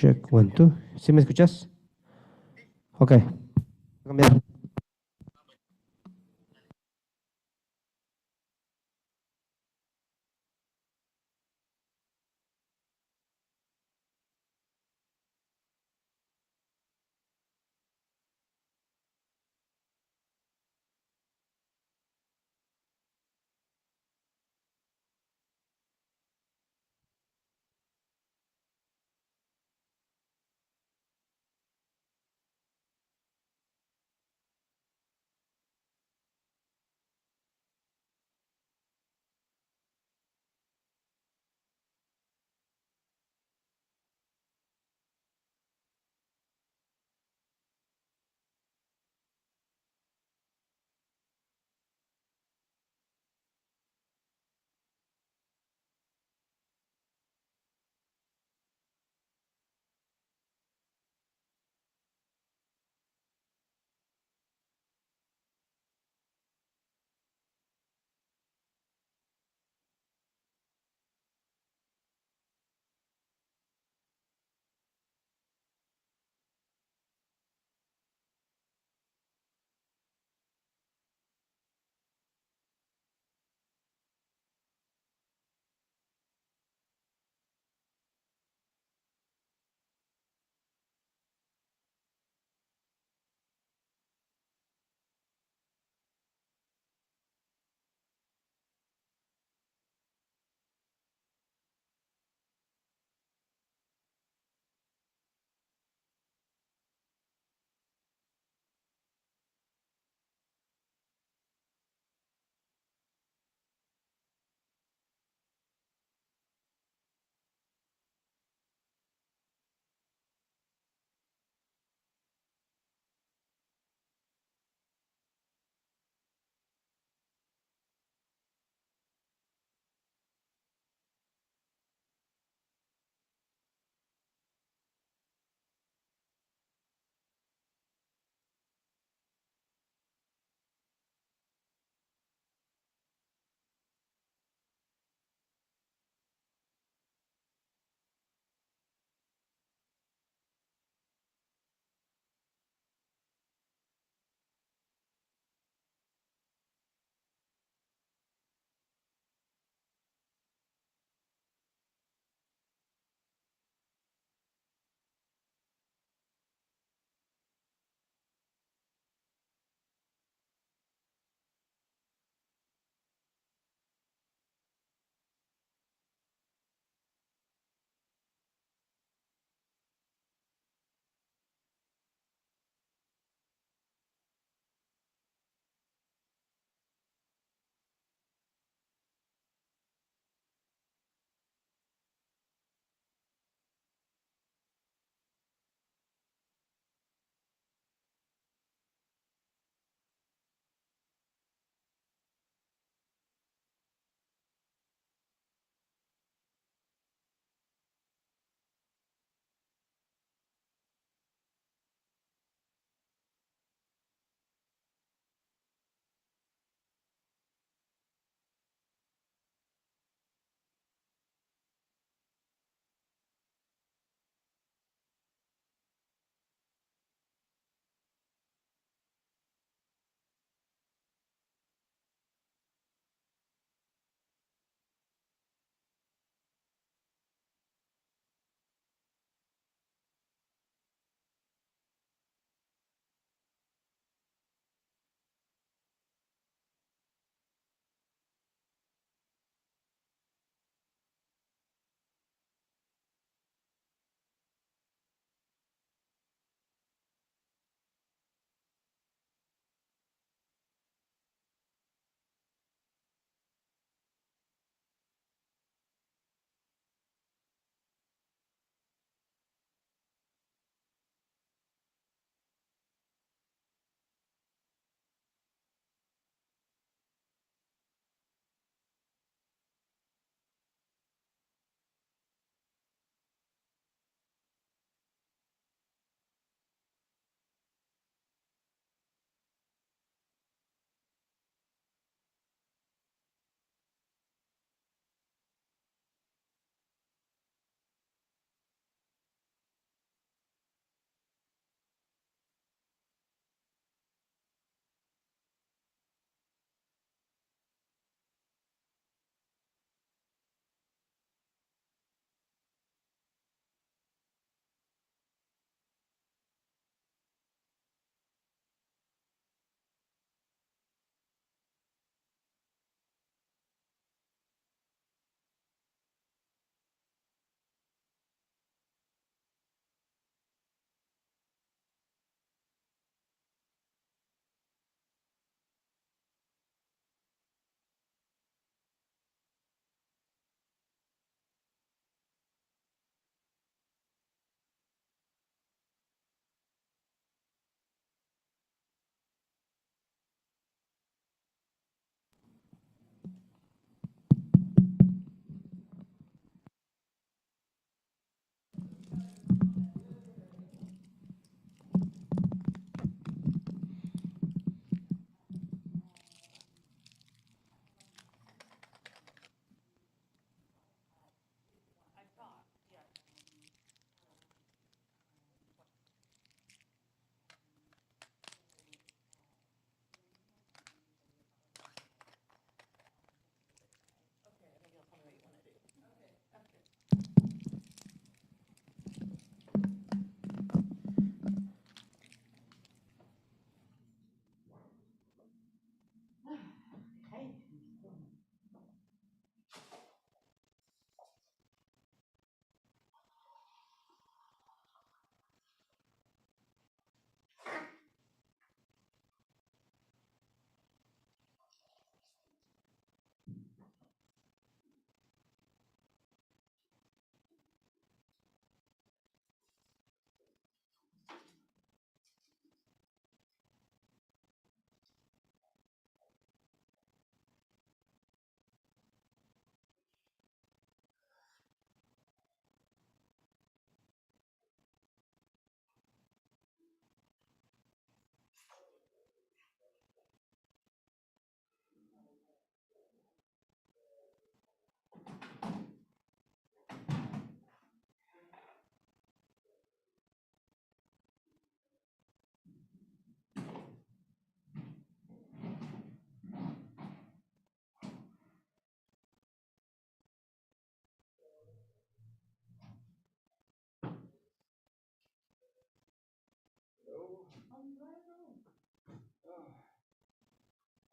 Check, one, two. ¿Sí me escuchas? Ok. Cambiar.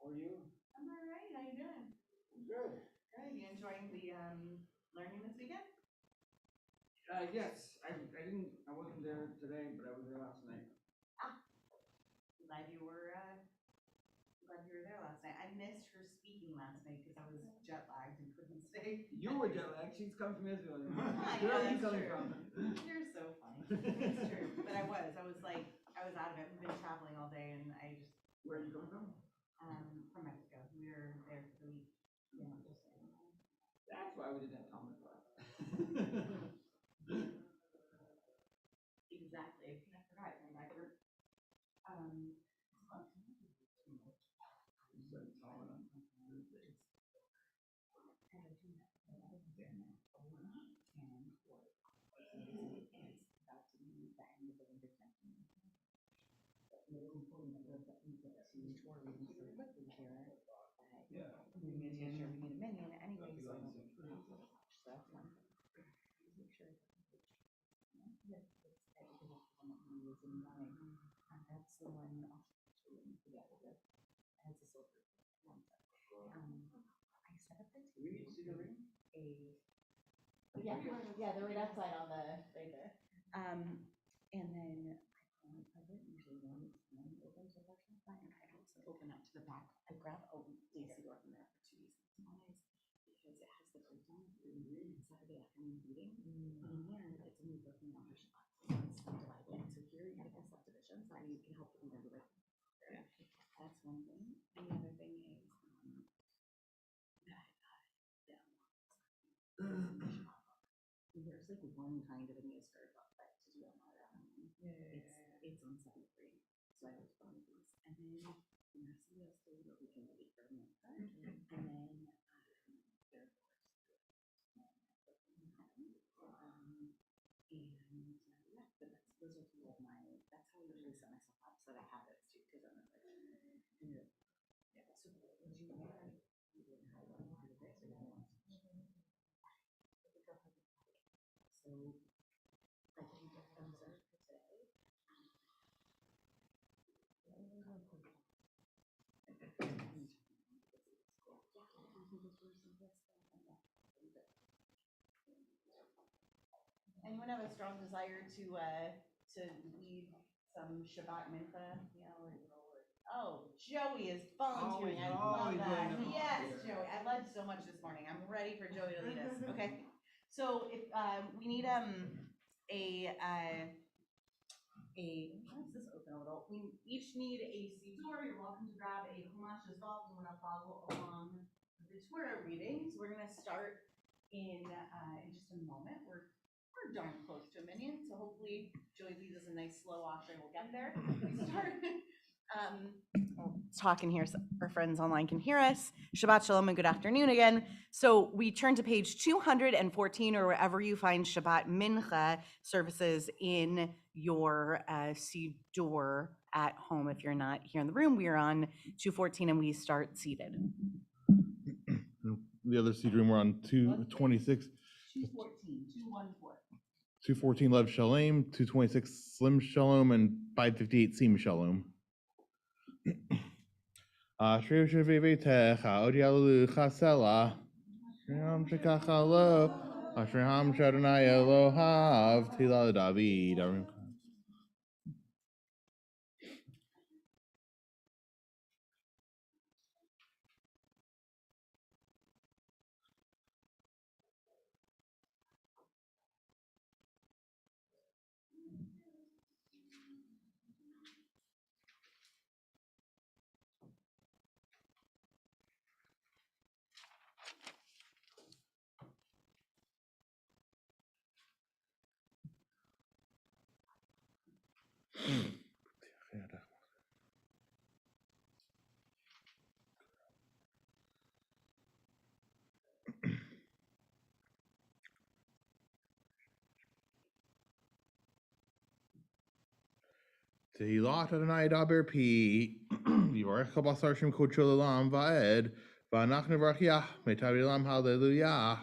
How are you? I'm all right. How you doing? Good. Good. You enjoying the learning this weekend? Yes, I wasn't there today, but I was there last night. Glad you were. Glad you were there last night. I missed her speaking last night because I was jet lagged and couldn't stay. You were jet lagged. She's come from Israel. Yeah, Where are you that's coming true. from? You're so funny. It's true. But I was. I was like, I was out of it. We've been traveling all day, and I just. Where are you coming from? From Mexico. We were there for the week. Yeah, just saying. That's why we didn't have Thomas class. Exactly. I forgot. Remember. We need to make sure we need a minion anyway, so I don't lose too much. So that's one thing. Make sure. Yeah, because that's the one that we use in the morning. And that's the one I'll together with. Has a silver one. I set up the yeah, they're right outside on the right there. And then I don't usually run open to the left side, and I also open up to the back. I grab a lacy door from there for two reasons. One is because it has the breakdown Saturday afternoon meeting. But in there, it's only broken down for Shabbat. So it's subdivided. So here you have the subdivisions that you can help you remember. That's one thing. And the other thing is there's like one kind of a new skirt book, but to do it on our own. It's on 7-3. So I was one of these. And then the rest of the story that we can read for a minute. And then they're yeah, but those are two of my, that's how I usually set myself up so that I have it too, because I'm like, yeah. So would you know how you did how you want to do this or you want to so I think that's concerned for today. Anyone have a strong desire to lead some Shabbat Mincha? Oh, Joey is volunteering. I love that. Yes, Joey. I led so much this morning. I'm ready for Joey to lead us. Okay. So if we need how does this open a little? We each need a siddur. You're welcome to grab a chumash as well if you want to follow along the Torah reading. So we're gonna start in just a moment. We're darn close to a minyan, so hopefully Joey leads us a nice slow wash and we'll get there. We start talking here so our friends online can hear us. Shabbat Shalom and good afternoon again. So we turn to page 214 or wherever you find Shabbat Mincha services in your siddur at home. If you're not here in the room, we are on 214 and we start seated. The other seat room, we're on 226. 214, 214. 214 Lev Shalom, 226 Slim Shalom, and 558 Seam Shalom. Asher Shavivetecha, Odialu Chasela, Shram Shekachalo, Ashraham Shadonai Elohav, Tila David. Tehilat Adonai Daber Pi, Yivarech Basar Shem Kochel Elam Vaed, Vanach Nevarchiach, Metavilam Hallelujah.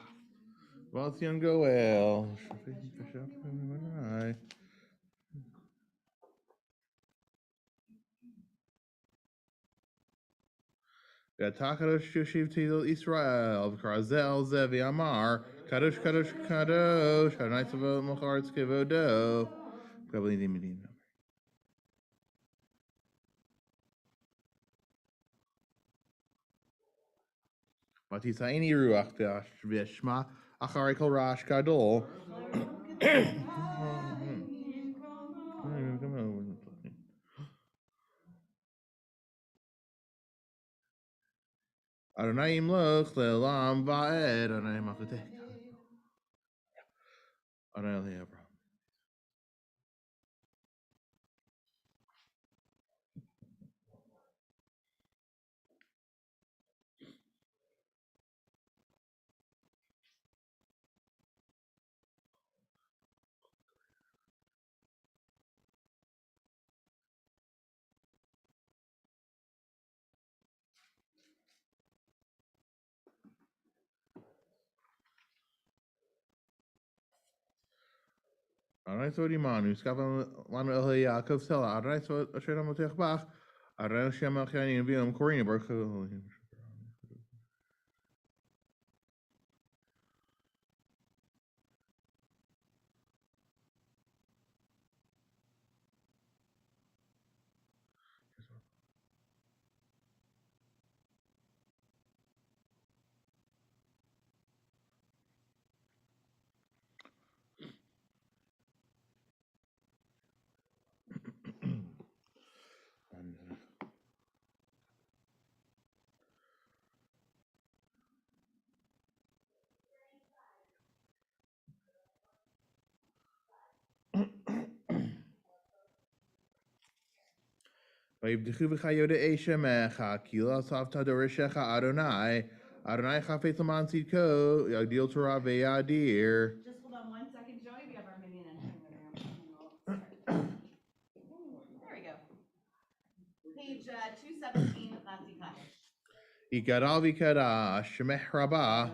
Valtzion Goel. Kadosh Yoshiv Tizol Israel, V'Karzel Ze V'Amar, Kadosh Kadosh Kadosh, Adonai Tzavot Mocharetz Kevodo. Kabbalah Midim. Matisaini Ruach V'Shma Acharei Kol Rash Gadol. Adonai Imloch Le'Olam Va'ed Adonai Malchutech. Adonai Le'Abraham. Adonai Tzod Imanu, Skavan Lanu El Yaakov Sela, Adonai Tzod Asher Hamotech Bach, Adonai Shem Elchani and Viam Korina Baruch Elohim. Vayivdechu v'chayoda Eshemecha, Kila Savta Dorishecha Adonai, Adonai Chafetz Laman Tzidko, Yagdil Torah Ve'yadir. Just hold on 1 second, Joey. We have our minion entering the room, and then we'll start. There we go. Page 217, Latzi Kaddish. Yikadal v'kadash, Shemech Rabbah,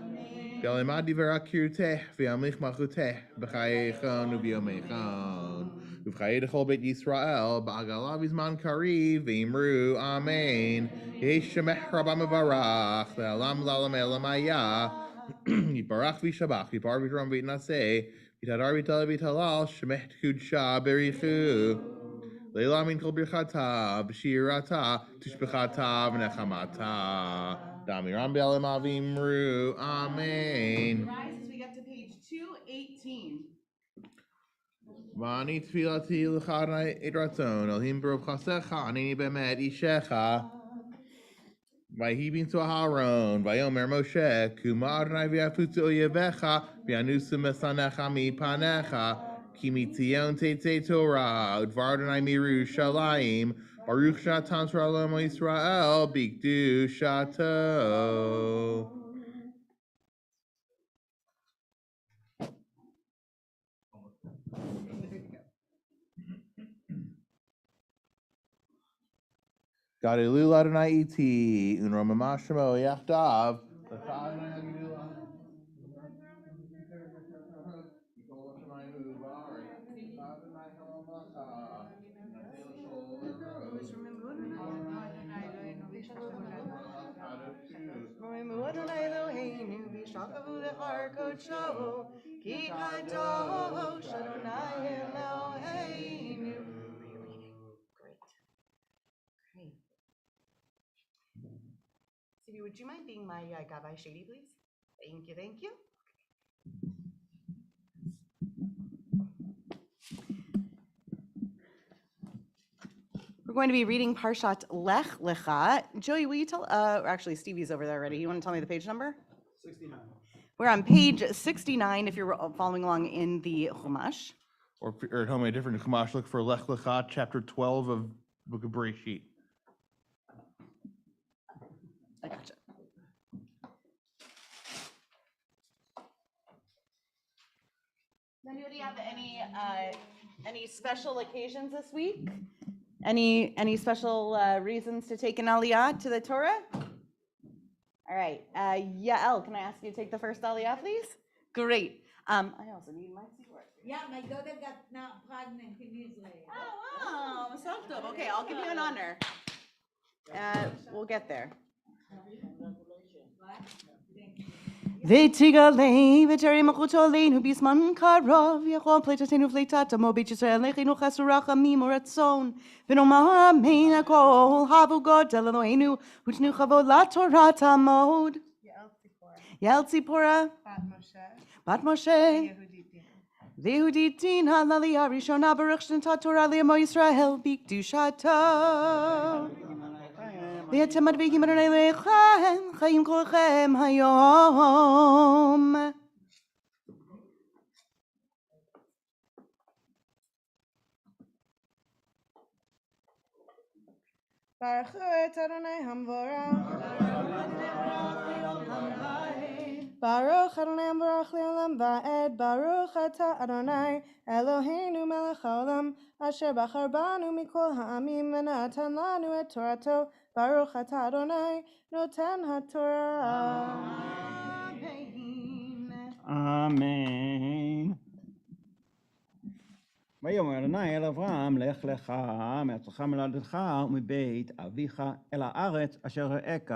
Galimad Divrei Kirutech, V'yamlich Malchutech, B'chayechon u'b'yomechon, U'v'chayei D'chol Beit Yisrael, Ba'agalav Izman Kariv, V'imru, Amen. Yesh Shemech Rabbah Mevarach, Ve'alam Lalam Elam Hayah, Yiparach v'Shabach, Yipar v'Tram v'Naseh, Yitadar v'Tal v'Talal, Shemech Kudsha Berichu. Leila min kol birchata, b'shirata, tishbechata, v'nechamata. Damiram b'alim avimru, amen. Rise as we get to page 218. V'ani tfilati l'chadai et ratzon, elohim b'rov chasecha, anini b'emet ishecha. Vayhi bin to Haron, vayomer Moshe, Kuma Adonai v'yafutz oyevecha, v'yanusu mesanecha mipanecha, ki mitzion tetzei Torah, udvar Adonai mirushalayim, Baruch shatan Torah l'omo Yisrael, bigdu shato. Gadelu Adonai iti, unrom amashmo yachdav, Adonai Eloheinu v'shakavu lechar kodsho ki kadosh Adonai Eloheinu. Great reading. Great. Great. Stevie, would you mind being my Gabbai Shady, please? Thank you, thank you. We're going to be reading Parshat Lech Lecha. Joey, will you tell, actually Stevie's over there already. You want to tell me the page number? 69. We're on page 69 if you're following along in the Chumash. Or tell me a different Chumash, look for Lech Lecha, chapter 12 of Book of Bereshit. I gotcha. Anybody have any special occasions this week? Any special reasons to take an aliyah to the Torah? All right, Yael, can I ask you to take the first aliyah, please? Great. I also need my keyboard. Yeah, my daughter got now pregnant in Israel. Oh, wow, Masal Tov. Okay, I'll give you an honor. We'll get there. ותגלה ותראה מלכותו עלינו בזמן קרוב, יכול פליטתנו פליטת עמו בית ישראל, לכנו חסר רחמים ורצון, ונאמר אמן הכל, הבו גודל אלוהינו, ותנו כבוד לתורה תעמוד. יעל ציפורה, בת משה, ויהודית דינה, לעלייה ראשונה ברוך שנתת תורה לעמו ישראל בקדושתו. ואתם מדביקים אדוני אלוהיכם, חיים כולכם היום. ברכו את אדוני המבורך. ברוך אדוני המבורך לעולם ועד. ברוך אתה אדוני אלוהינו מלך העולם, אשר בחר בנו מכל העמים ונתן לנו את תורתו. ברוך אתה אדוני נותן התורה. אמן. ויאמר אדוני אל אברהם, לך לך מארצך מולדתך ומבית אביך אל הארץ אשר אראך,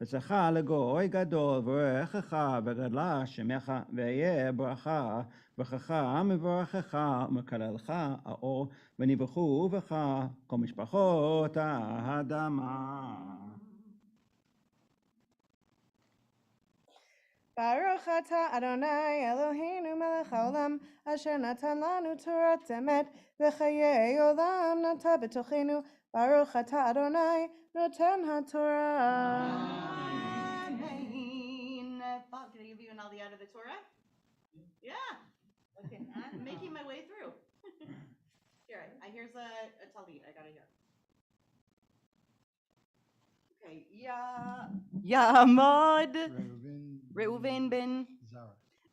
וצאך לגוי גדול וברכך וגדלה שמך, ואהיה ברכה, ברכך מברכך ומקללך האור, ונברכו בך כל משפחות האדמה. ברוך אתה אדוני אלוהינו מלך העולם, אשר נתן לנו תורת אמת וחיי עולם נטע בתוכנו. ברוך אתה אדוני נותן התורה. Amen. Bob, can I give you an aliyah to the Torah? Yeah. Okay, I'm making my way through. Here, here's a talit. I got it here. Okay, Yamod. Reuven ben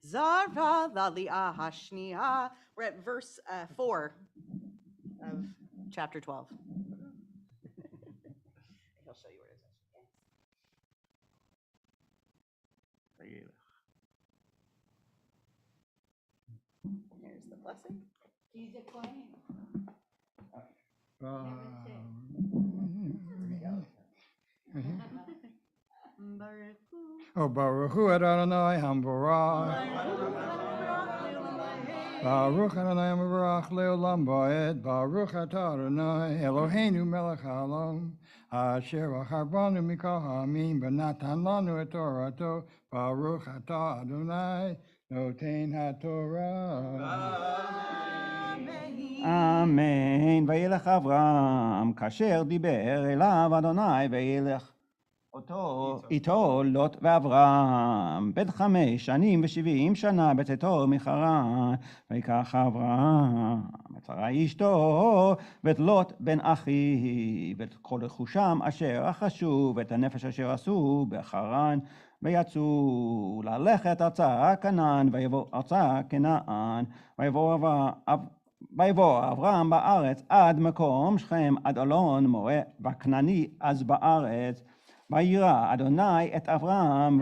Zara Laliyah Hashniah. We're at verse 4 of chapter 12. He'll show you where it is. Here's the blessing. He's a Kohen. Oh, Baruch Hu Adonai Hamborah. Baruch Adonai Hamborah Leolam Ba'ed. Baruch Atah Adonai Eloheinu Melech Haolam. Asher Bachar Banu Mikol Ha'amim V'natan Lanu Et Torato. Baruch Atah Adonai Noten HaTorah. אמן. וילך אברהם כאשר דיבר אליו אדוני, וילך איתו לוט ואברהם בן 5 שנים ו70 שנה בצאתו מחרן. ויקח אברהם את שרה אשתו ואת לוט בן אחיו ואת כל רכושם אשר רכשו ואת הנפש אשר עשו בחרן, ויצאו ללכת ארצה כנען. ויבוא ארצה כנען, ויבוא אברהם בארץ עד מקום שכם, עד אלון מורה וכנעני אז בארץ. וירא אדוני את אברהם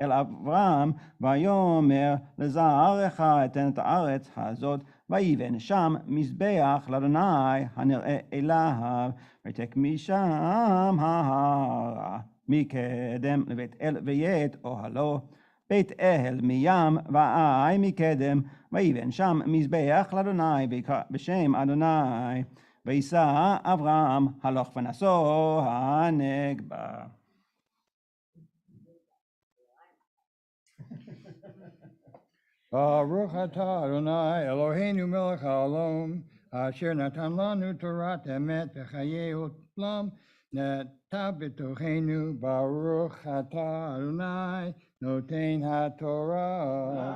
אל אברהם, ויאמר לזרעך אתן את הארץ הזאת, ויבן שם מזבח לאדוני הנראה אליו, ויתק משם ההרה מקדם לבית אל ויית אוהלו. בית אל מים ועי מקדם, ויבן שם מזבח לאדוני ויקרא בשם אדוני. וישא אברהם הלוך ונשוא הנגבה. Baruch atah Adonai Eloheinu melech haolam, asher natan lanu torat emet v'chayei olam neta b'tochenu. Baruch atah Adonai noten haTorah.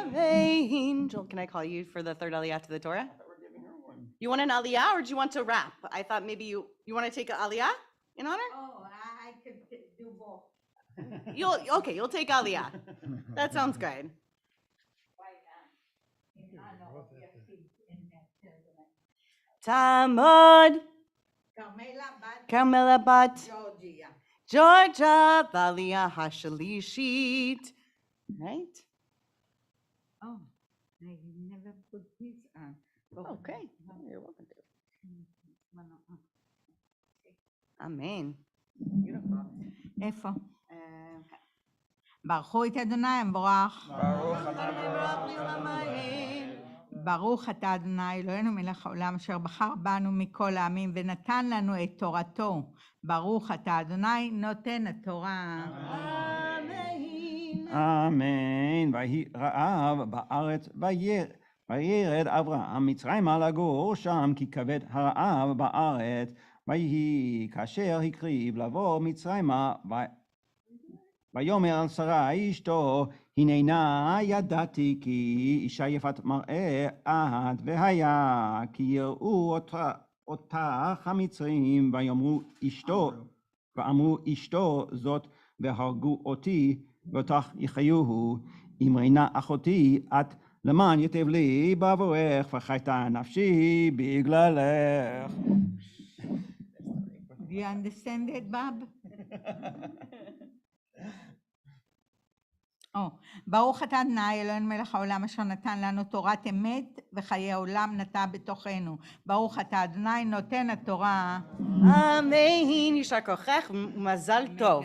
Amen. Joel, can I call you for the third aliyah to the Torah? You want an aliyah or do you want to rap? I thought maybe you want to take an aliyah in honor? Oh, I could do both. You'll take aliyah. That sounds good. Talmud, Carmela Bat, Georgia, Aliyah Hashalishit. Right? Oh, I never put this on. Okay. You're welcome to. Amen. Beautiful. איפה? Okay. ברכו את אדוני המבורך. ברוך אתה אדוני אלוהינו מלך העולם אשר בחר בנו מכל העמים ונתן לנו את תורתו. ברוך אתה אדוני נותן התורה. אמן. ויהי רעב בארץ וירד אברהם מצרימה לגור שם כי כבד הרעב בארץ. ויהי כאשר הקריב לבוא מצרימה ויאמר אל שרי אשתו הננה ידעתי כי אישה יפת מראה את והיה כי יראו אותך המצרים ואמרו אשתו זאת והרגו אותי ואותך יחיוהו אמרנה אחותי את למען יטב לי בעבורך וחייתה נפשי בגללך. Do you understand it, Bob? ברוך אתה אדוני אלוהינו מלך העולם אשר נתן לנו תורת אמת וחיי העולם נטע בתוכנו. ברוך אתה אדוני נותן התורה. אמן. יישר כוחך ומזל טוב.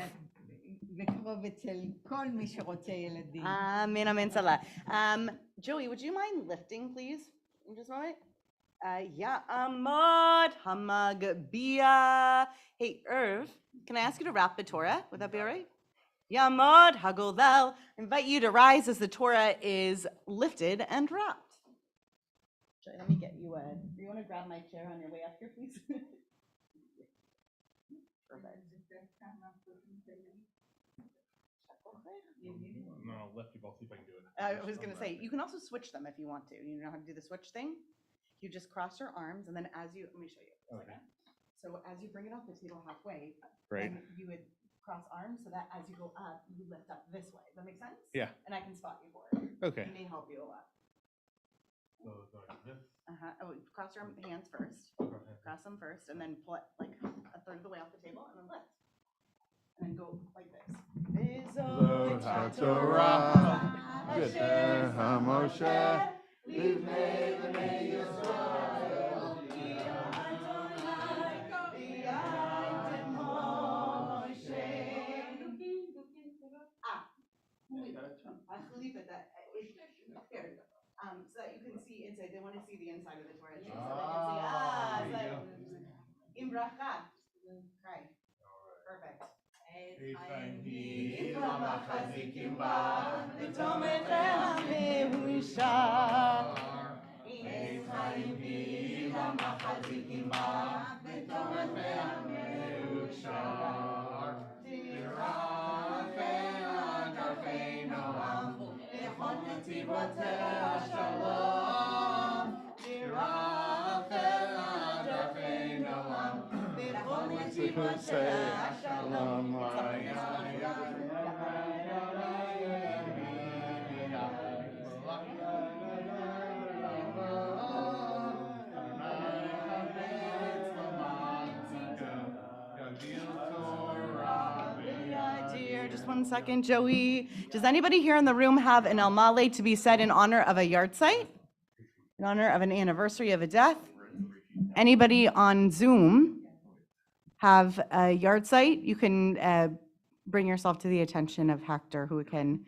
וקרוב אצל כל מי שרוצה ילדים. Amen, amen, salah. Joey, would you mind lifting, please, in just a moment? Ya'amod hamagbiya. Hey, Irv, can I ask you to wrap the Torah? Would that be all right? Ya'amod hagoldel. Invite you to rise as the Torah is lifted and wrapped. Joey, let me get you do you want to grab my chair on your way up here, please? Perfect. No, lefty ball, see if I can do it. I was going to say, you can also switch them if you want to. You know how to do the switch thing? You just cross your arms, and then as you, let me show you. Okay. So as you bring it off the table halfway, Right. then you would cross arms so that as you go up, you lift up this way. Does that make sense? Yeah. And I can spot you for it. Okay. It may help you a lot. So like this. Oh, cross your hands first. Cross them first, and then pull it like a third of the way off the table, and then lift. And then go like this. Zot HaTorah, Asher HaMoshe, Livnei Bnei Yisrael, so that you can see inside. They want to see the inside of the Torah too, so they can see. In bracha. Okay. Perfect. Dear, just 1 second, Joey. Does anybody here in the room have an El Male to be said in honor of a yard site? In honor of an anniversary of a death? Anybody on Zoom have a yard site? You can bring yourself to the attention of Hector, who can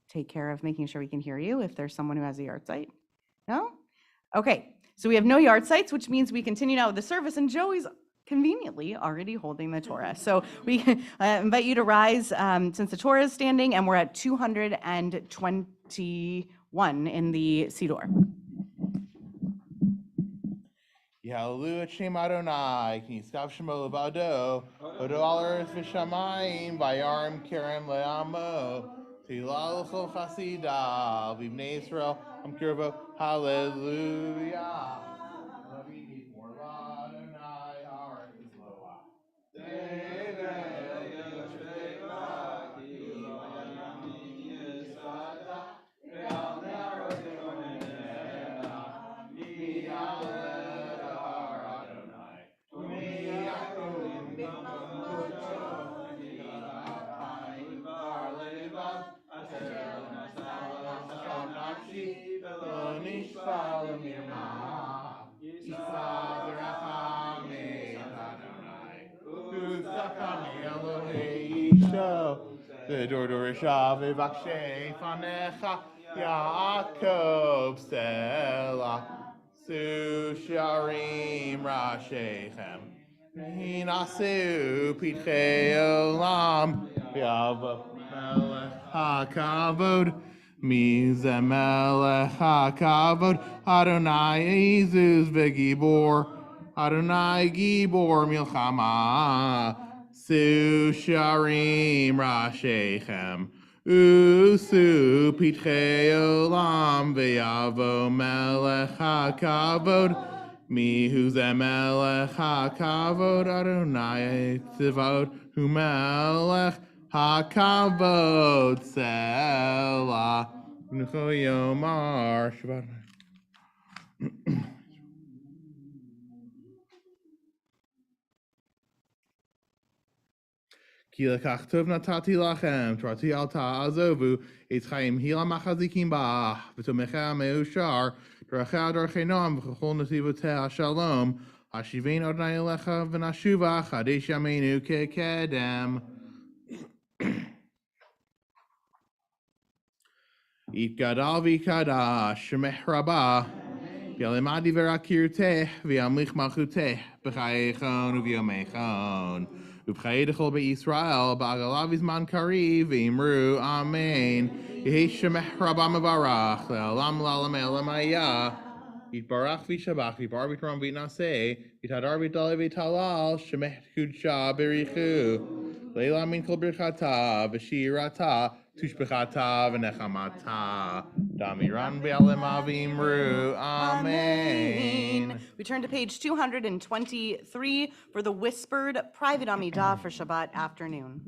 take care of making sure we can hear you if there's someone who has a yard site. No? Okay, so we have no yard sites, which means we continue now with the service, and Joey's conveniently already holding the Torah. So we invite you to rise since the Torah is standing, and we're at 221 in the Siddur. Yahalu et Shem Adonai, ki yiskav shemo levado, odo al eretz v'shamayim, vayarim kerem le'amo, tila l'chol chasida, v'ibnei Yisrael, am kirvo, hallelujah. Lavini for Adonai, haaretz is loa. Nishpa l'mirma. Dor Dorisha Vivakshe Fanecha Yaakov Stella Susharim Rashechem Hinasu Pitche Olam Yav Melech HaKavod Mizemelech HaKavod Adonai Izus V'Gibor Adonai Gibor Milchama Susharim Rashechem Usu Pitche Olam V'Yavo Melech HaKavod Mihu Ze Melech HaKavod Adonai Tzivot Hu Melech HaKavod Selah Nucho Yomar Shabbat Ki lekach tov natati lachem, torati al ta'azovu, et chaim hila machazikim ba'ah, v'tomecha me'ushar, d'racha d'archei noam, v'chol nativotea shalom, hashivein Adonai elecha v'nashuva, chadesh yameinu kekedem. It gadal v'kadash, shemech rabah, v'yalemadi v'rakirteh, v'yamlich malchuteh, b'chayechon u'v'yomechon. Ubchayedechol be'Yisrael, ba'agalav izman kariv, v'imru, amen. Yehi shemech rabah mevarach, le'alam la'alam elam ayah. Yitbarach v'shabach, v'bar v'tram v'naseh, v'tadar v'dale v'talal, shemech kudsha berichu. Leila min kol birchata, v'shirata, tushbechata, v'nechamata. Damiran v'alem avimru, amen. We turn to page 223 for the whispered private Amidah for Shabbat afternoon.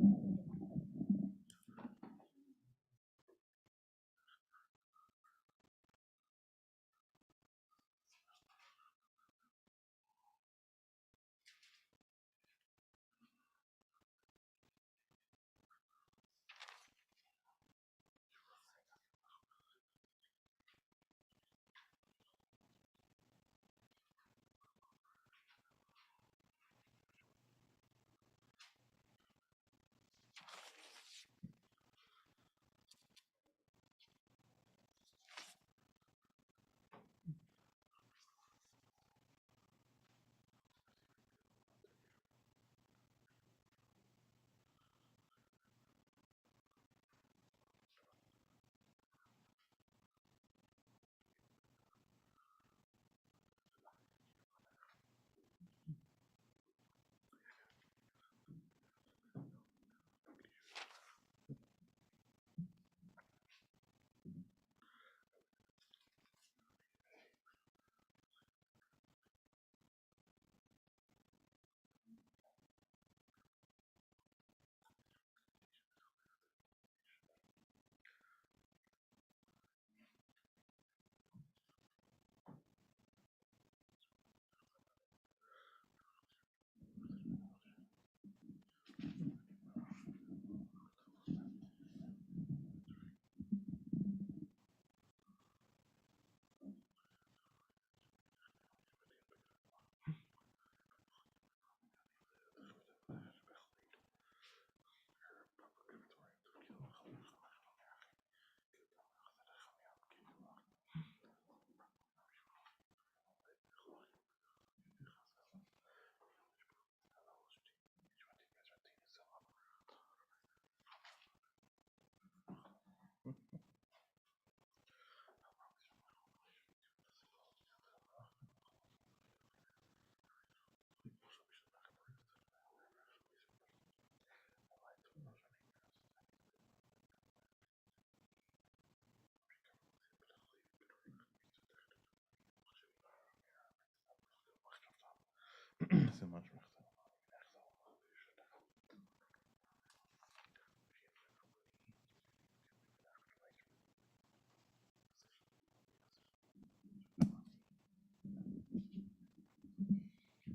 So much.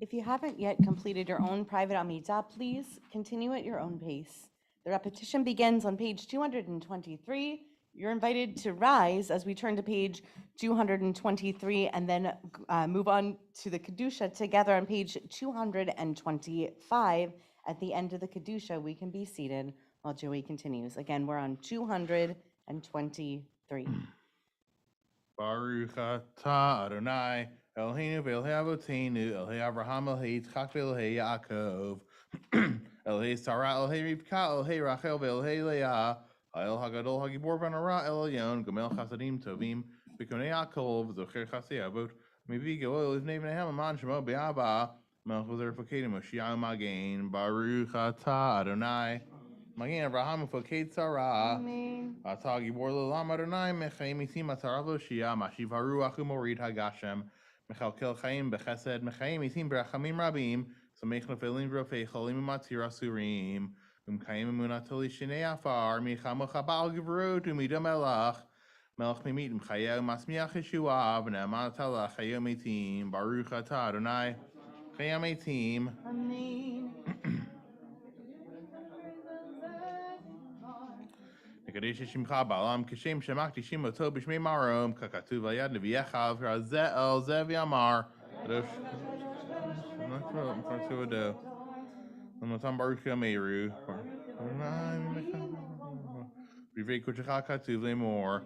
If you haven't yet completed your own private Amidah, please continue at your own pace. The repetition begins on page 223. You're invited to rise as we turn to page 223 and then move on to the Kedusha together on page 225. At the end of the Kedusha, we can be seated while Joey continues. Again, we're on 223. Baruch atah Adonai Eloheinu v'Elhei Avotenu Elhei Avraham Elhei Yitzchak v'Elhei Yaakov Elhei Sarah Elhei Rivka Elhei Rachel v'Elhei Leah El Hagadol Hagibor v'Nara El Elyon Gomel Chasadim Tovim V'Konei Yaakov Zocher Chasei Avot Mivi Goel Livnei V'Nehem Aman Shemo Be'aba Melch V'Zer Fakedim Moshiach Magen Baruch atah Adonai Magen Avraham Faket Sarah Amen. Atah Gibor L'Olam Adonai Mechaim Isim Atarav Loshia Mashiv Haruach Umorid Hagashem Mechalkel Chaim Bechesed Mechaim Isim Berachamim Rabim Samech Nefelim V'Rofei Cholim Umatzir Asurim Umkayim Emunatoli Shinei Afar Michamo Chabal Givrot Umidam Elach Melch Mimit Mchayel Masmiach Yeshua V'Ne'aman Atala Chayom Eitim Baruch Atah Adonai Chayom Eitim Amen. Nekadesh Shimcha Ba'alam Kashem Shemakti Shimoto B'Shmei Marom Kakatuv Vayad Neviyechav Razeh El Zev Yamar Kadosh Fartuado Namatam Baruch Yameru Rivei Kuchacha Katuv Lemor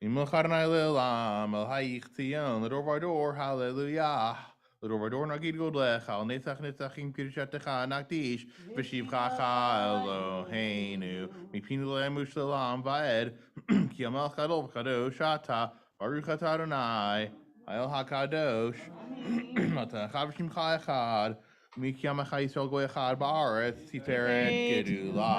Imocharnai Lelam El Hayich Tzion Ledor Vador Hallelujah Ledor Vador Nagid Godlech Al Netzach Netzachim Kirishatecha Nakdish V'Shivchacha Eloheinu Mipinu Lemush Lelam Vaed Ki Amel Chadol V'Kadosh Ata Baruch Atah Adonai El HaKadosh Ata Echad V'Shimcha Echad Miki Amecha Yisrael Goy Echad Ba'aretz Tiferet Gedula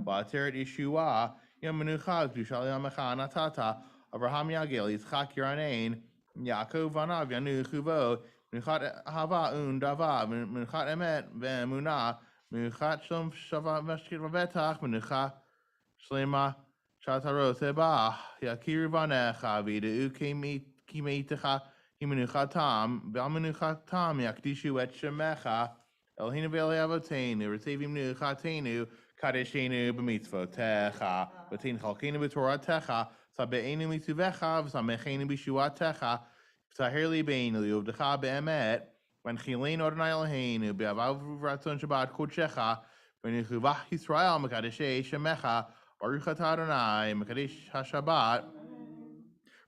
Ba'ateret Yeshua Yom Menucha Kedusha Yamecha Natata Avraham Yagel Yitzchak Yiranein Yaakov Vanav Yanu Chuvo Menuchat Hava Dava Menuchat Emet Ve'emunah Menuchat Shlom Shava Veshkit Vavetach Menuchat Shlema Shatarot Eba Yakir Vanecha Vidu Kimeitecha Himenuchat Tam Valmenuchat Tam Yakdishu Et Shemecha Elhinu V'Elei Avotenu Recevim Nuchatenu Kadeshenu B'mitzvotecha V'tin Chalkenu B'Toratecha Sabe'enu Mitzuvecha V'samechenu B'Shuatecha V'tahir Libeinu Liuvdecha Be'emet V'nchileinu Adonai Eloheinu Be'avav V'ratzon Shabbat Kodshecha V'nichuvach Yisrael Mekadeshei Shemecha Baruch Atah Adonai Mekadesh HaShabbat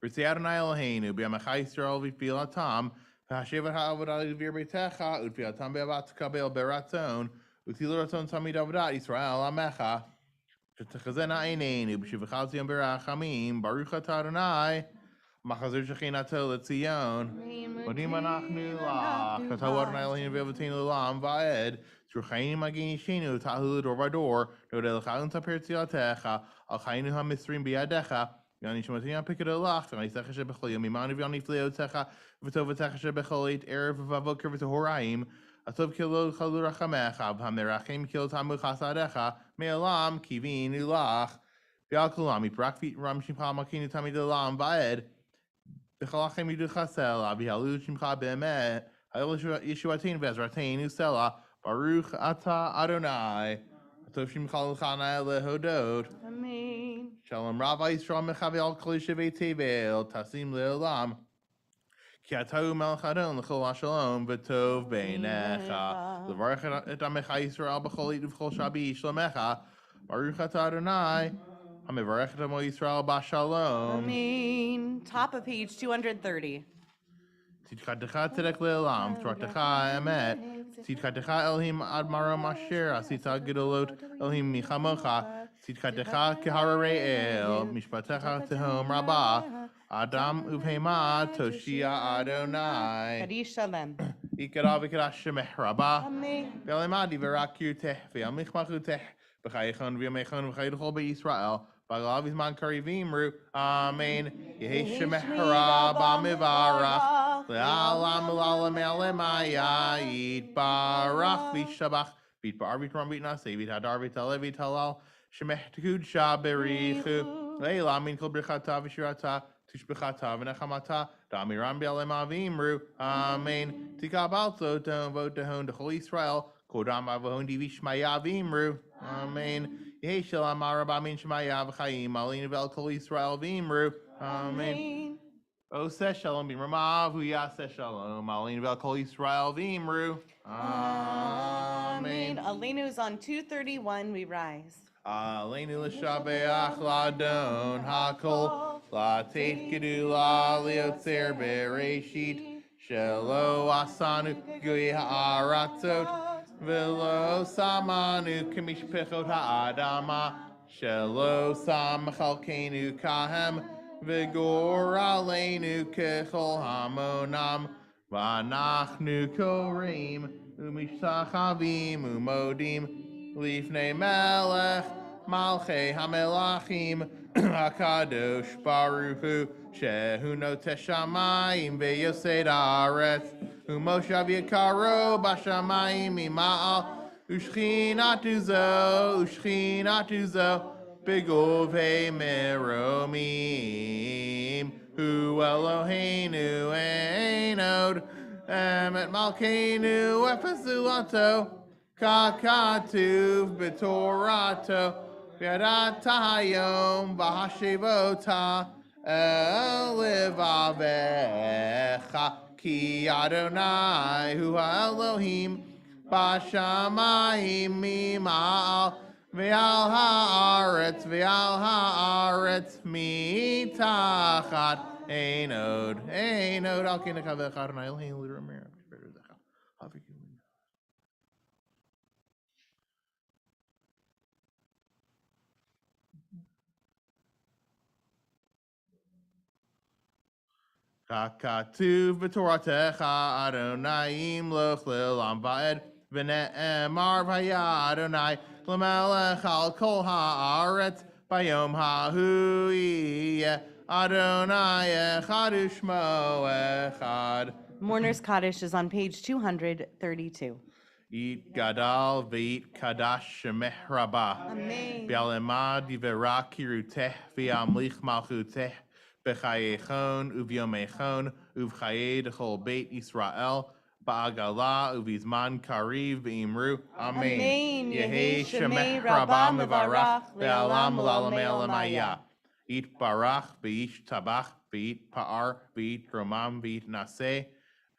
Ritzei Adonai Eloheinu Be'amecha Yisrael V'Pilatam V'hashevet ha'avodah L'vir Beitecha U'Pilatam Be'avat Kabel Beratzon Util Ratzon Tamid Avodat Yisrael Amecha Shetechazena Eineinu B'Shivachal Tzion Berachamim Baruch Atah Adonai Machazir Shechinato L'Tzion Modim Anachnu Lach Atah Adonai Eloheinu V'Avoteinu L'Olam Va'ed Tzruchayim Magin Yishenu Tahu L'Dor Vador Nodel Chaun Taper Tziatecha Al Chayinu HaMisrim B'Yadecha Yani Shematim Pikad Olach V'Naisecha Shebechol Yom Imanu V'Yani Fleotecha V'Tovatecha Shebechol Erev V'Avoker V'Tohoraim Atov Kilo Chalu Rachamecha V'Hamerachim Kilo Tamu Chasadecha Me'olam Kivin Ulach V'Al Kulam Yiprak Ram Shimcha Makinu Tamid Olam Va'ed V'Chalachem Yidu Chasela V'Halu Shimcha Be'emet Hayol Yeshuatein V'Ezratein Usela Baruch Atah Adonai Atov Shimcha L'Chana Lehodot Amen. Shalom Rabbi Yisrael Mechaviel Kol Yeshivei Tevel Tasim Le'olam Ki Atahu Melech Adon L'Chol HaShalom V'Tov Beinecha L'varech et Amecha Yisrael B'Chol Yid V'Chol Shabi Shlomecha Baruch Atah Adonai HaMevarech et Amo Yisrael B'Shalom Amen. Top of page 230. Tzidkatecha Tzedek Le'olam V'Tortecha Emet Tzidkatecha Elohim Ad Marom Asher Asita Gedolot Elohim Michamocha Tzidkatecha Kehararei El Mishpatecha Tehom Rabbah Adam Uvhema Toshia Adonai Kadish Shalem. Ikarav Ikarash Shemech Rabbah Amen. Ve'alemadi V'Rakir Teh Ve'amichmachu Teh B'chayechon V'yamechon V'chayduchol B'Yisrael B'alav Izman Kari V'imru Amen Yehi Shemech Rabbah Mivarach Le'alam L'Alam Elemaya Yitbarach V'Shabach V'Itbar V'Tram V'Tnaseh V'Tadar V'Taleh V'Talal Shemech Tekud Shaberichu Le'elam Min Kol Birchata V'Shirata Tishbechata V'Nechamata Damiram B'Alema V'Imru Amen Tikabalto Don Vot Dehon Dechol Yisrael Kodam Avon Divishmaya V'Imru Amen Yehi Shalom Arab Amin Shemaya V'Chaim Alin Vel Kol Yisrael V'Imru Amen Oseh shalom b'ramav, hu yaseh shalom. Aleinu v'al kol Yisrael v'imru. Amen. Aleinu is on 231. We rise. Aleinu l'shabeach ladon hakol, latet gedula liotzer bereshit, shelo asanu gui ha'aratzot, velo samanu kamishpechot ha'adama, shelo samachalkenu kahem, vigor aleinu kechol hamonam, vanachnu korim, umishachavim umodim, Lifnei Melech, Malchei Hamelachim, Hakadosh Baruch Hu, Shehu Notesh Shamayim V'Yosei Haaretz, Umoshav Yekaro Bashamayim Ima'al, Ushchinatu Zo, Begovei Meromim, Hu Eloheinu Ein Od, Emet Malkeinu Efesulato, Kakatuv betorato, Yadata hayom v'hashivota, Elivavecha, Ki Adonai hu Elohim, Bashamayim mima'al, V'al haaretz mitachat, Einod, al kineka v'echad Adonai Elohim l'ramir, Kakatuv b'toratecha Adonai imloch le'olam va'ed v'ne'emar v'haya Adonai l'melech al kol ha'aretz b'yom ha'hu yiyeh Adonai echad u'shmo echad. Mourner's Kaddish is on page 232. Eat gadal v'eat kadash shemeh rabah. Amen. Bi'alema divera kiruteh v'amlich malchuteh b'chayechon uvyomechon uv'chaye d'chol beit Yisrael ba'agala uvizman kariv b'imru. Amen. Yehi shemeh rabah mevarach ve'alam l'alame l'maya. Eat barach v'ish tabach v'eat pa'ar v'eat romam v'eat naseh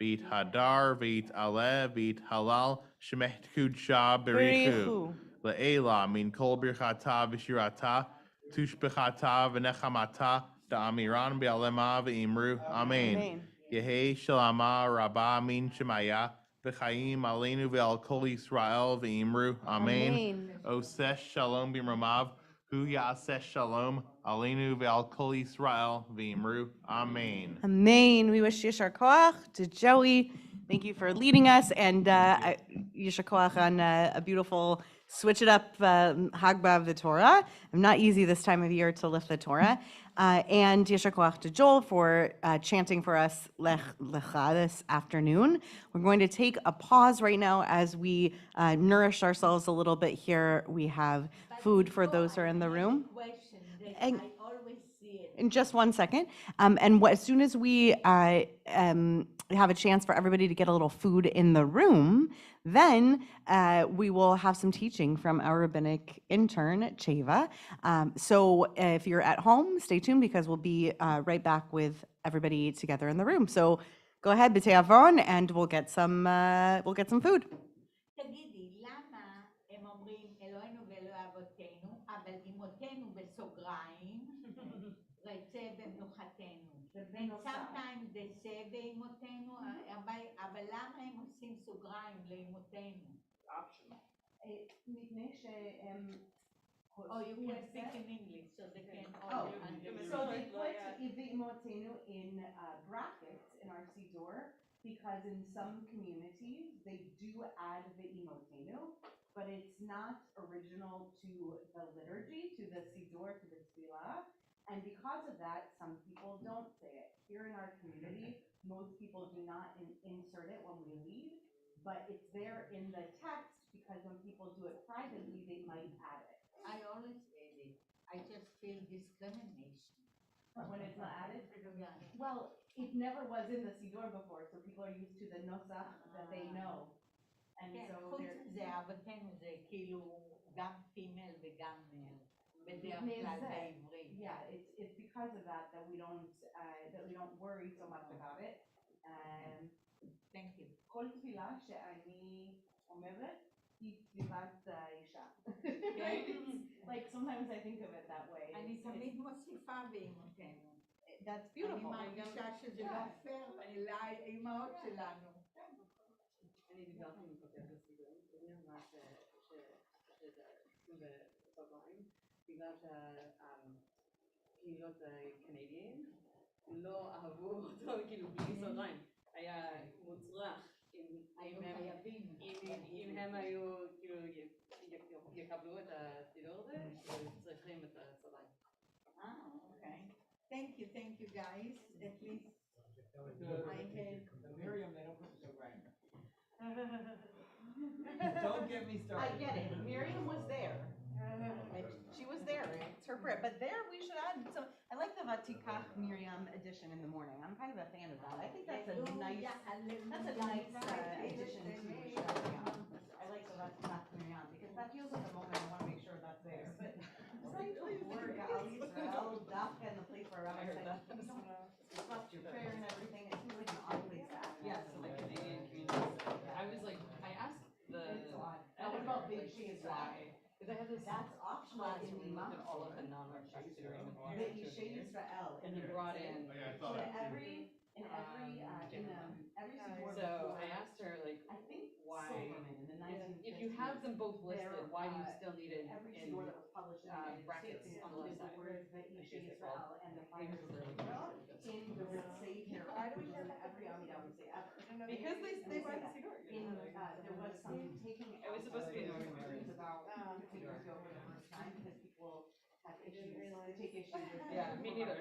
v'eat hadar v'eat aleh v'eat halal shemeh kudsha berichu. Le'ela min kol birchata v'shirata tushbechata v'nechamata da'amiran be'alema v'imru. Amen. Yehi shalama rabba min shemaya v'chaim aleinu ve'al kol Yisrael v'imru. Amen. Oseh shalom b'mromav hu yaseh shalom aleinu ve'al kol Yisrael v'imru. Amen. Amen. We wish Yishar Koach to Joey. Thank you for leading us, and Yishar Koach on a beautiful switch it up Hagbah of the Torah. Not easy this time of year to lift the Torah. And Yishar Koach to Joel for chanting for us Lech Lecha this afternoon. We're going to take a pause right now as we nourish ourselves a little bit here. We have food for those who are in the room. And- I always see it. in just one second. As soon as we have a chance for everybody to get a little food in the room, then we will have some teaching from our rabbinic intern, Cheva. So if you're at home, stay tuned because we'll be right back with everybody together in the room. So go ahead, B'tei Avon, and we'll get some food. תגידי, למה הם אומרים אלוהינו ואלוהי אבותינו, אבל אמותינו בסוגריים, רצה במנוחתנו. Sometimes they say באמותינו, אבל למה הם עושים סוגריים לאמותינו? מפני שהם... Oh, you can speak in English so they can all understand. So they put Ivimotenu in brackets in our Siddur because in some communities they do add V'imotenu, but it's not original to the liturgy, to the Siddur, to the Tefillah. And because of that, some people don't say it. Here in our community, most people do not insert it when we lead, but it's there in the text because when people do it privately, they might add it. I always add it. I just feel discrimination. When it's not added? Yeah. Well, it never was in the Siddur before, so people are used to the nosach that they know. And כן, so חוץ they're... מזה, אבותינו זה כאילו גם פימל וגם בדרך מפני כלל זה. בעברית. yeah, it's because of that that we don't worry so much about it. Thank you. כל תפילה שאני אומרת היא תפילת האישה. Like sometimes I think of it that way. אני תמיד מוסיפה באמותינו. That's אני beautiful. מרגישה שזה לא פייר לאימהות שלנו. אני דיברתי עם כותב בסידורים, היא אמרה שזה בסוגריים, בגלל שהקהילות הקנדיים לא אהבו אותו כאילו בלי סוגריים. היה מוצלח אם הם היו כאילו יקבלו את הסידור הזה, שצריכים את הסוגריים. Okay. Thank you guys. At least I had. Miriam, they don't put the sograi. Don't get me started. I get it. Miriam was there. She was there. It's her prayer. But there we should add some. I like the Vatikach Miriam edition in the morning. I'm kind of a fan of that. I think that's a nice addition to Miriam. I like the Vatikach Miriam because that feels like a moment I want to make sure that's there. But it's like poor Gal Yisrael, Dafka, and the place where Rabbi said, you don't trust your prayer and everything. It feels like an odd place to ask. Yes, so the Canadian community. I was like, I asked the. What about Big Shea why? Because I have this. That's optional class in where we Minha. looked at all of the non-Orthodox Judaism The Ishe Yisrael. and he brought in. So every support. So I asked her like, I think why? Silverman in the 1950s. If you have them both listed, why do you still need it Every in store that was published in the United brackets States on the left included the side? words the Ishe Yisrael and the fire Pages of are Israel like- in the word Savior. Why do we have in every Amida we say ever? Because they say buy the that. cigar. In, there was some taking. It was supposed to be an out ordinary. about 50 years ago for the first time because people have issues, they take issues with. Yeah, me neither.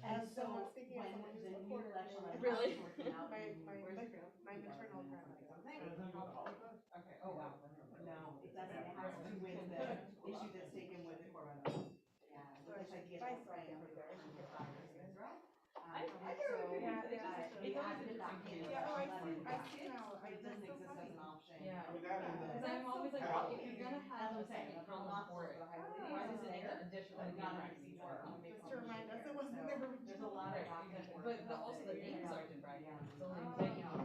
And so speaking when of someone the who's new recorded, election law Really? was working out, my where's the film? my maternal grandmother. Okay, oh wow. No, it doesn't, it has to do with the issue that's taken with the Korbanos. Yeah, so this idea of praying for the fires in Israel. I get what you're Yeah, saying. It added it back in. Yeah, oh, I see But now. it doesn't exist as an option. Yeah. I mean, that is Because I'm always like, well, if you're gonna have a second column for it, why does it need that additional? But not bracket? in C4. Just to remind us, it wasn't there There's a lot of back and forth. But about also the names aren't in brackets. Yeah. It's only But, like, you know, I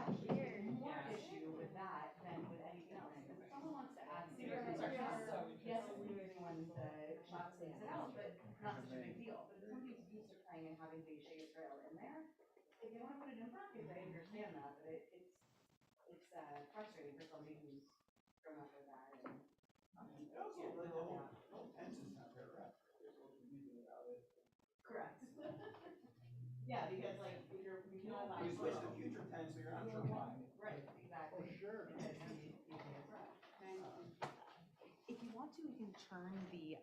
actually have more Yeah. issue with that than with anything else. Because if someone wants to add Secret secret Service. yes, we're doing when the shop cleans it out, but not such a big deal. But if somebody's used to praying and having the Ishe Israel in there, if they want to put it in brackets, I understand that, but it's frustrating for somebody who's grown up with that. And, Also, the whole tense is not paragraph. There's a little confusing about it. correct. Yeah, because like if you're, you can allow. You switch to future tense, so you're not sure why. Right, exactly. Sure. If you want to, we can turn the,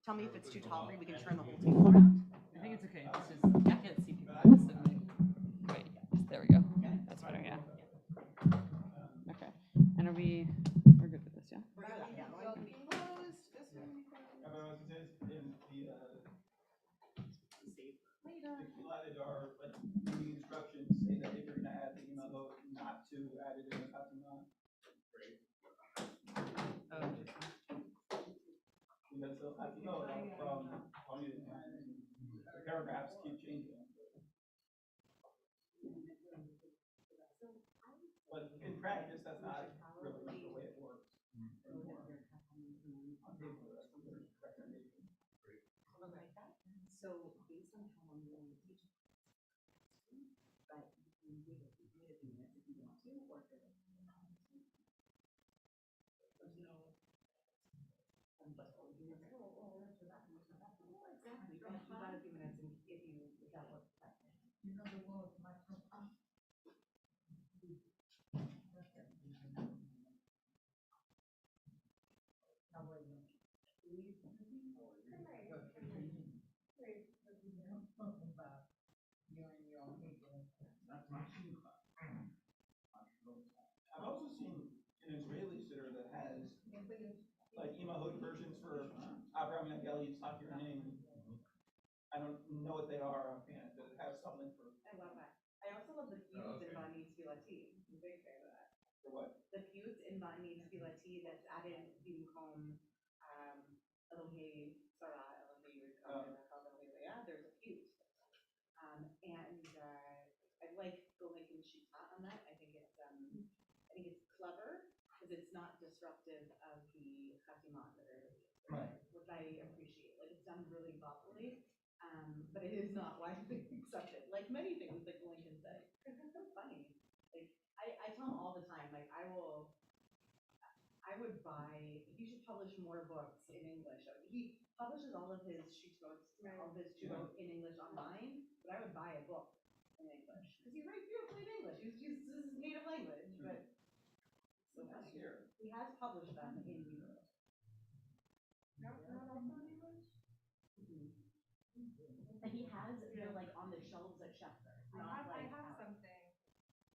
tell me if it's too tall for you, we can turn the whole table around. I think it's okay. It's just, I can't see people. So wait, there we go. That's better, yeah. Okay. And we're good with this, yeah? Yeah, one can be closed, this one can be closed. It says in the, Later. are, like, the instructions say that if you're gonna add the email vote, not to add it in the Fatima. Oh. Because they'll have to go from, the paragraphs keep changing. But in practice, that's not really the way it works. Anymore. On paper, that's the recommendation. So based on how long you want to teach, but you can do it if you want to, or if there's no. Exactly, but you got a few minutes and if that works. You know the word microphone. I've also seen an Israeli sitter that has like Imahot versions for Abraham and Ageli, Yitzhak, your name. I don't know what they are offhand. Does it have something for? I love that. I also love the feuds in Bani Tefillati. I'm a big fan of that. For what? The feuds in Bani Tefillati that's added Bimkom, Elohei Sarah, Elohei Yeah, there's a few. I'd like go making shita on that. I think it's clever because it's not disruptive of the chatimah that everybody is, Right. which I appreciate. Like it's done really thoughtfully, but it is not widely accepted. Like many things, like Lincoln said. It's so funny. Like I tell him all the time, like I would buy, he should publish more books in English. He publishes all of his shutot in English online, but I would buy a book in English because he writes beautifully in English. This is his native language, but so funny. He has published them in Hebrew. Not also in English? And he has, they're like on the shelves at Schefter. I have something.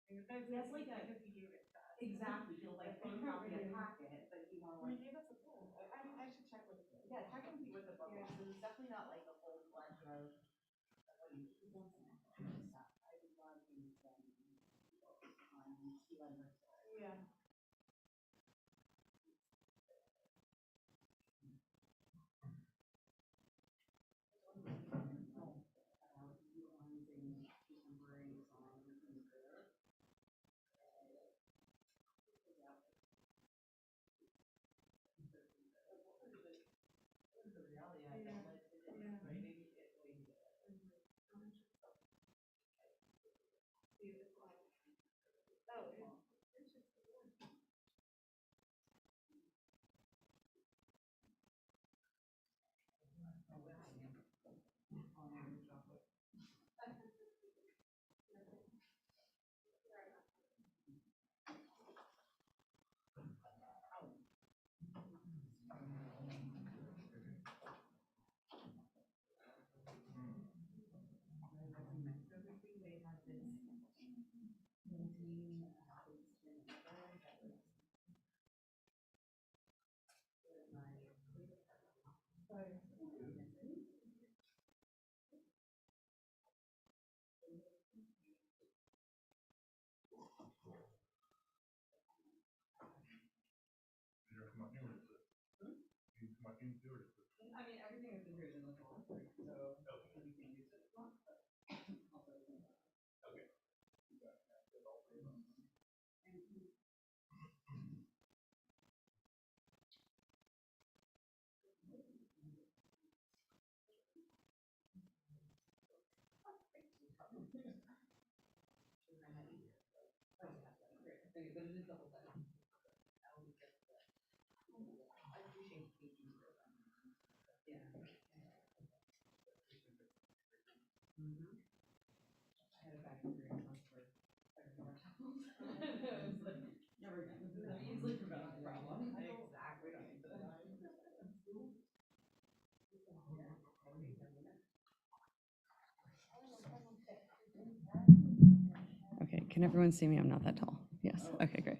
He has like a, Because he gave it to us. exactly, he'll like photocopy a packet, but he won't He like. gave us a book. I should check with him. Yeah, check and see what the book is, Yeah. because it's definitely not like a full fledged of what he wants in it. Stuff. I would love these on Elon Musk. Yeah. I mean, everything has been written in the law, so you can use it if you want, but also. Okay. But it is double sided. I appreciate the pages for them. Yeah. I had a bad experience once where I was on towels. It was like, never again. This is an easily preventable problem. Exactly. Okay, can everyone see me? I'm not that tall. Yes, okay, great.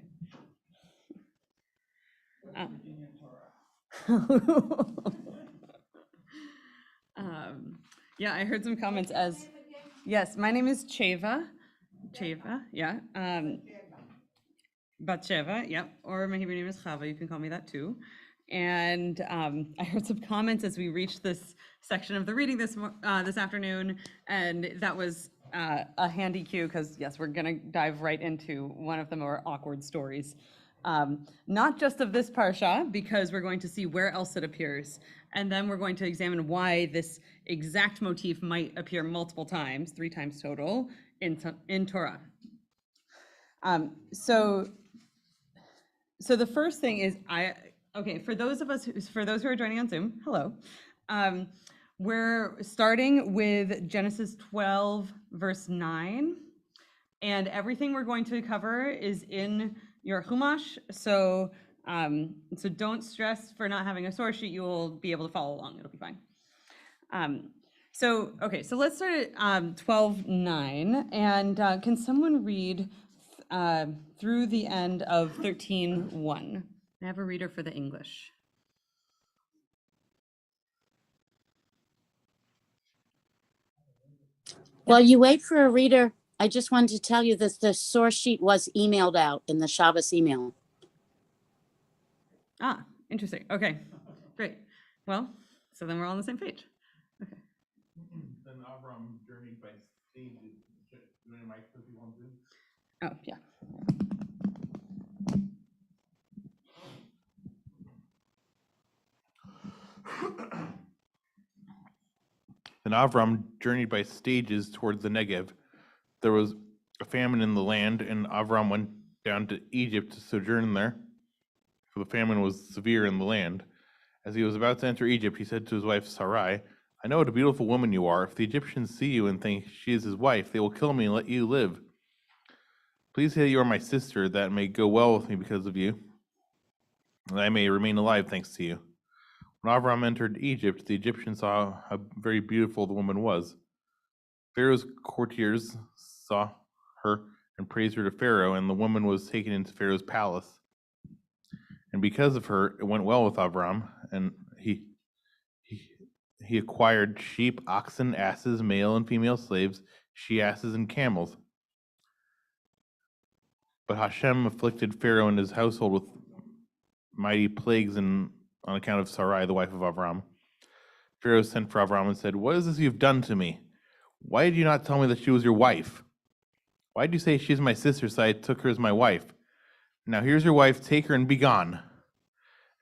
Yeah, I heard some comments as, yes, my name is Cheva. Cheva, yeah. Batsheva, yep, or my Hebrew name is Chava, you can call me that too. And I heard some comments as we reached this section of the reading this afternoon, and that was a handy cue, because yes, we're gonna dive right into one of the more awkward stories. Not just of this parsha, because we're going to see where else it appears, and then we're going to examine why this exact motif might appear multiple times, 3 times total, in Torah. So the first thing is, for those who are joining on Zoom, hello. We're starting with Genesis 12, verse 9, and everything we're going to cover is in your Chumash, so don't stress for not having a source sheet. You will be able to follow along. It'll be fine. So let's start at 12:9, and can someone read through the end of 13:1? I have a reader for the English. While you wait for a reader, I just wanted to tell you that the source sheet was emailed out in the Shabbos email. Interesting. Okay, great. Well, so then we're all on the same page. Then Avram journeyed by stages. You want a mic so people on Zoom? Oh, yeah. Then Avram journeyed by stages towards the Negev. There was a famine in the land, and Avram went down to Egypt to sojourn there, for the famine was severe in the land. As he was about to enter Egypt, he said to his wife Sarai, I know what a beautiful woman you are. If the Egyptians see you and think she is his wife, they will kill me and let you live. Please say you are my sister, that it may go well with me because of you, and I may remain alive thanks to you. When Avram entered Egypt, the Egyptians saw how very beautiful the woman was. Pharaoh's courtiers saw her and praised her to Pharaoh, and the woman was taken into Pharaoh's palace. And because of her, it went well with Avram, and he acquired sheep, oxen, asses, male and female slaves, she-asses, and camels. But Hashem afflicted Pharaoh and his household with mighty plagues on account of Sarai, the wife of Avram. Pharaoh sent for Avram and said, What is this you've done to me? Why did you not tell me that she was your wife? Why did you say she's my sister, so I took her as my wife? Now here's your wife, take her and be gone.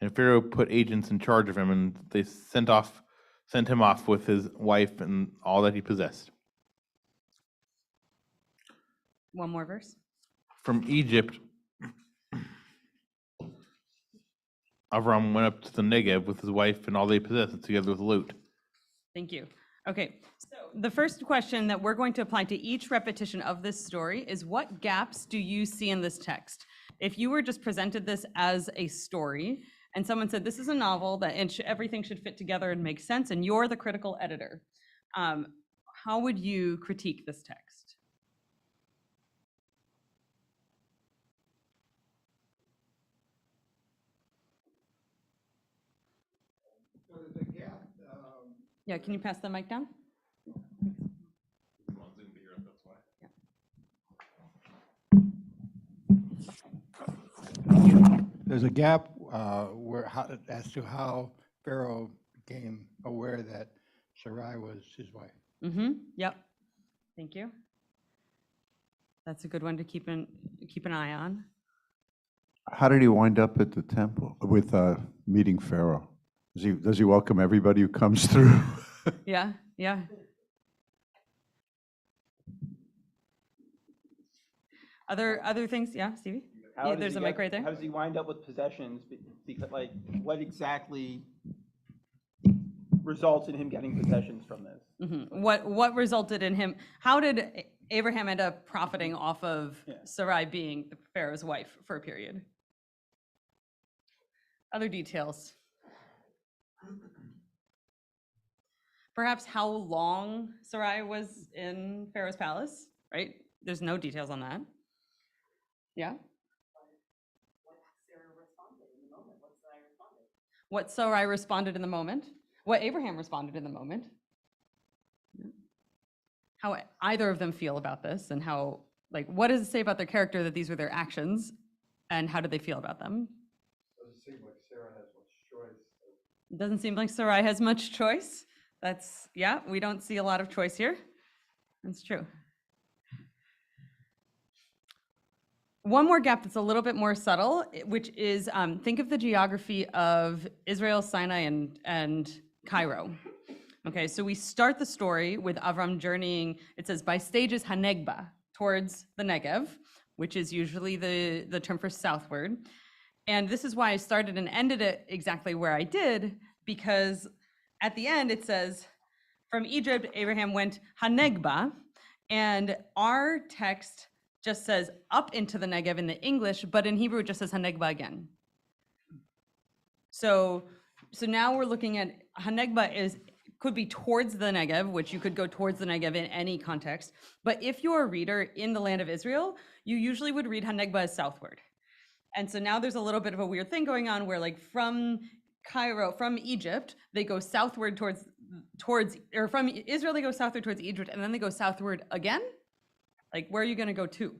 And Pharaoh put agents in charge of him, and they sent him off with his wife and all that he possessed. One more verse. From Egypt, Avram went up to the Negev with his wife and all they possessed, together with loot. Thank you. Okay, so the first question that we're going to apply to each repetition of this story is, what gaps do you see in this text? If you were just presented this as a story and someone said, this is a novel that everything should fit together and make sense, and you're the critical editor, how would you critique this text? So there's a gap. Yeah, can you pass the mic down? There's a gap as to how Pharaoh became aware that Sarai was his wife. Mm-hmm. Yep. Thank you. That's a good one to keep an eye on. How did he wind up at the temple with meeting Pharaoh? Does he welcome everybody who comes through? Yeah, yeah. Other things? Yeah, Stevie? Yeah, there's a mic right there. How does he wind up with possessions? Because, like, what exactly results in him getting possessions from this? Mm-hmm. What resulted in him? How did Abraham end up profiting off of Sarai being Pharaoh's wife for a period? Other details? Perhaps how long Sarai was in Pharaoh's palace, right? There's no details on that. Yeah? What Sarai responded in the moment? What Abraham responded in the moment? How either of them feel about this, and how, like, what does it say about their character that these were their actions, and how did they feel about them? Doesn't seem like Sarah has much choice. It doesn't seem like Sarai has much choice. That's, yeah, we don't see a lot of choice here. That's true. One more gap that's a little bit more subtle, which is, think of the geography of Israel, Sinai, and Cairo. Okay, so we start the story with Avram journeying, it says, by stages Hanegba, towards the Negev, which is usually the term for southward. And this is why I started and ended it exactly where I did, because at the end it says, from Egypt, Abraham went Hanegba, and our text just says up into the Negev in the English, but in Hebrew it just says Hanegba again. So now we're looking at Hanegba could be towards the Negev, which you could go towards the Negev in any context. But if you're a reader in the land of Israel, you usually would read Hanegba as southward. And so now there's a little bit of a weird thing going on where, like, from Cairo, from Egypt, they go southward towards, or from Israel, they go southward towards Egypt, and then they go southward again. Like, where are you going to go to?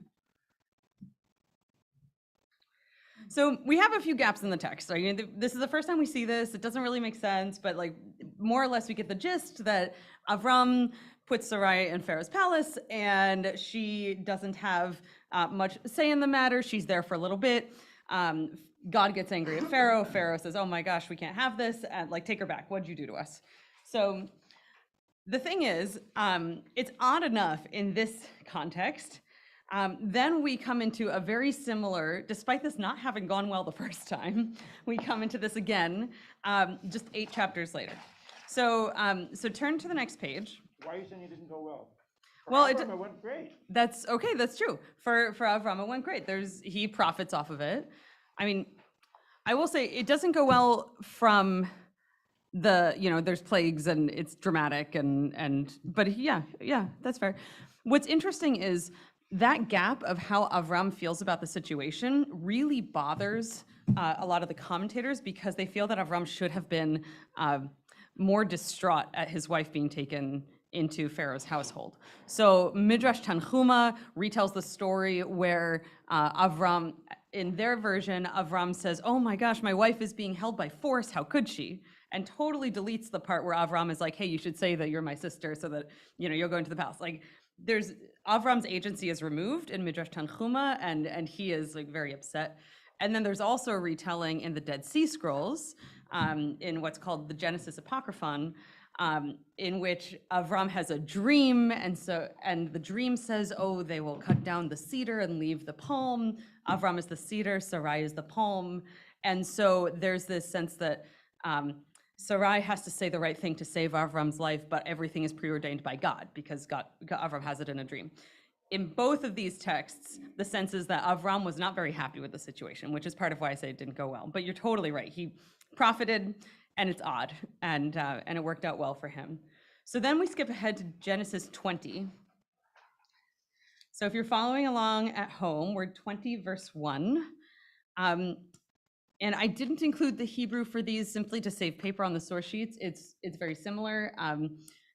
So we have a few gaps in the text. So, this is the first time we see this. It doesn't really make sense, but, like, more or less we get the gist that Avram puts Sarai in Pharaoh's palace, and she doesn't have much say in the matter. She's there for a little bit. God gets angry at Pharaoh. Pharaoh says, "Oh my gosh, we can't have this. And like, take her back. What'd you do to us?" So the thing is, it's odd enough in this context. Then we come into a very similar, despite this not having gone well the first time, we come into this again, just 8 chapters later. So, so turn to the next page. Why are you saying it didn't go well? Well, it went great. That's okay. That's true. For Avram, it went great. He profits off of it. I mean, I will say it doesn't go well from there's plagues and it's dramatic but yeah, that's fair. What's interesting is that gap of how Avram feels about the situation really bothers a lot of the commentators, because they feel that Avram should have been more distraught at his wife being taken into Pharaoh's household. So Midrash Tanchuma retells the story where Avram, in their version, Avram says, "Oh my gosh, my wife is being held by force, how could she?" And totally deletes the part where Avram is like, "Hey, you should say that you're my sister so that, you'll go into the palace." Like, there's, Avram's agency is removed in Midrash Tanchuma, and he is like very upset. And then there's also a retelling in the Dead Sea Scrolls, in what's called the Genesis Apocryphon, in which Avram has a dream, and the dream says, "Oh, they will cut down the cedar and leave the palm." Avram is the cedar, Sarai is the palm, and so there's this sense that Sarai has to say the right thing to save Avram's life, but everything is preordained by God, because Avram has it in a dream. In both of these texts, the sense is that Avram was not very happy with the situation, which is part of why I say it didn't go well. But you're totally right. He profited, and it's odd, and it worked out well for him. So then we skip ahead to Genesis 20. So if you're following along at home, we're 20 verse 1. And I didn't include the Hebrew for these simply to save paper on the source sheets. It's very similar.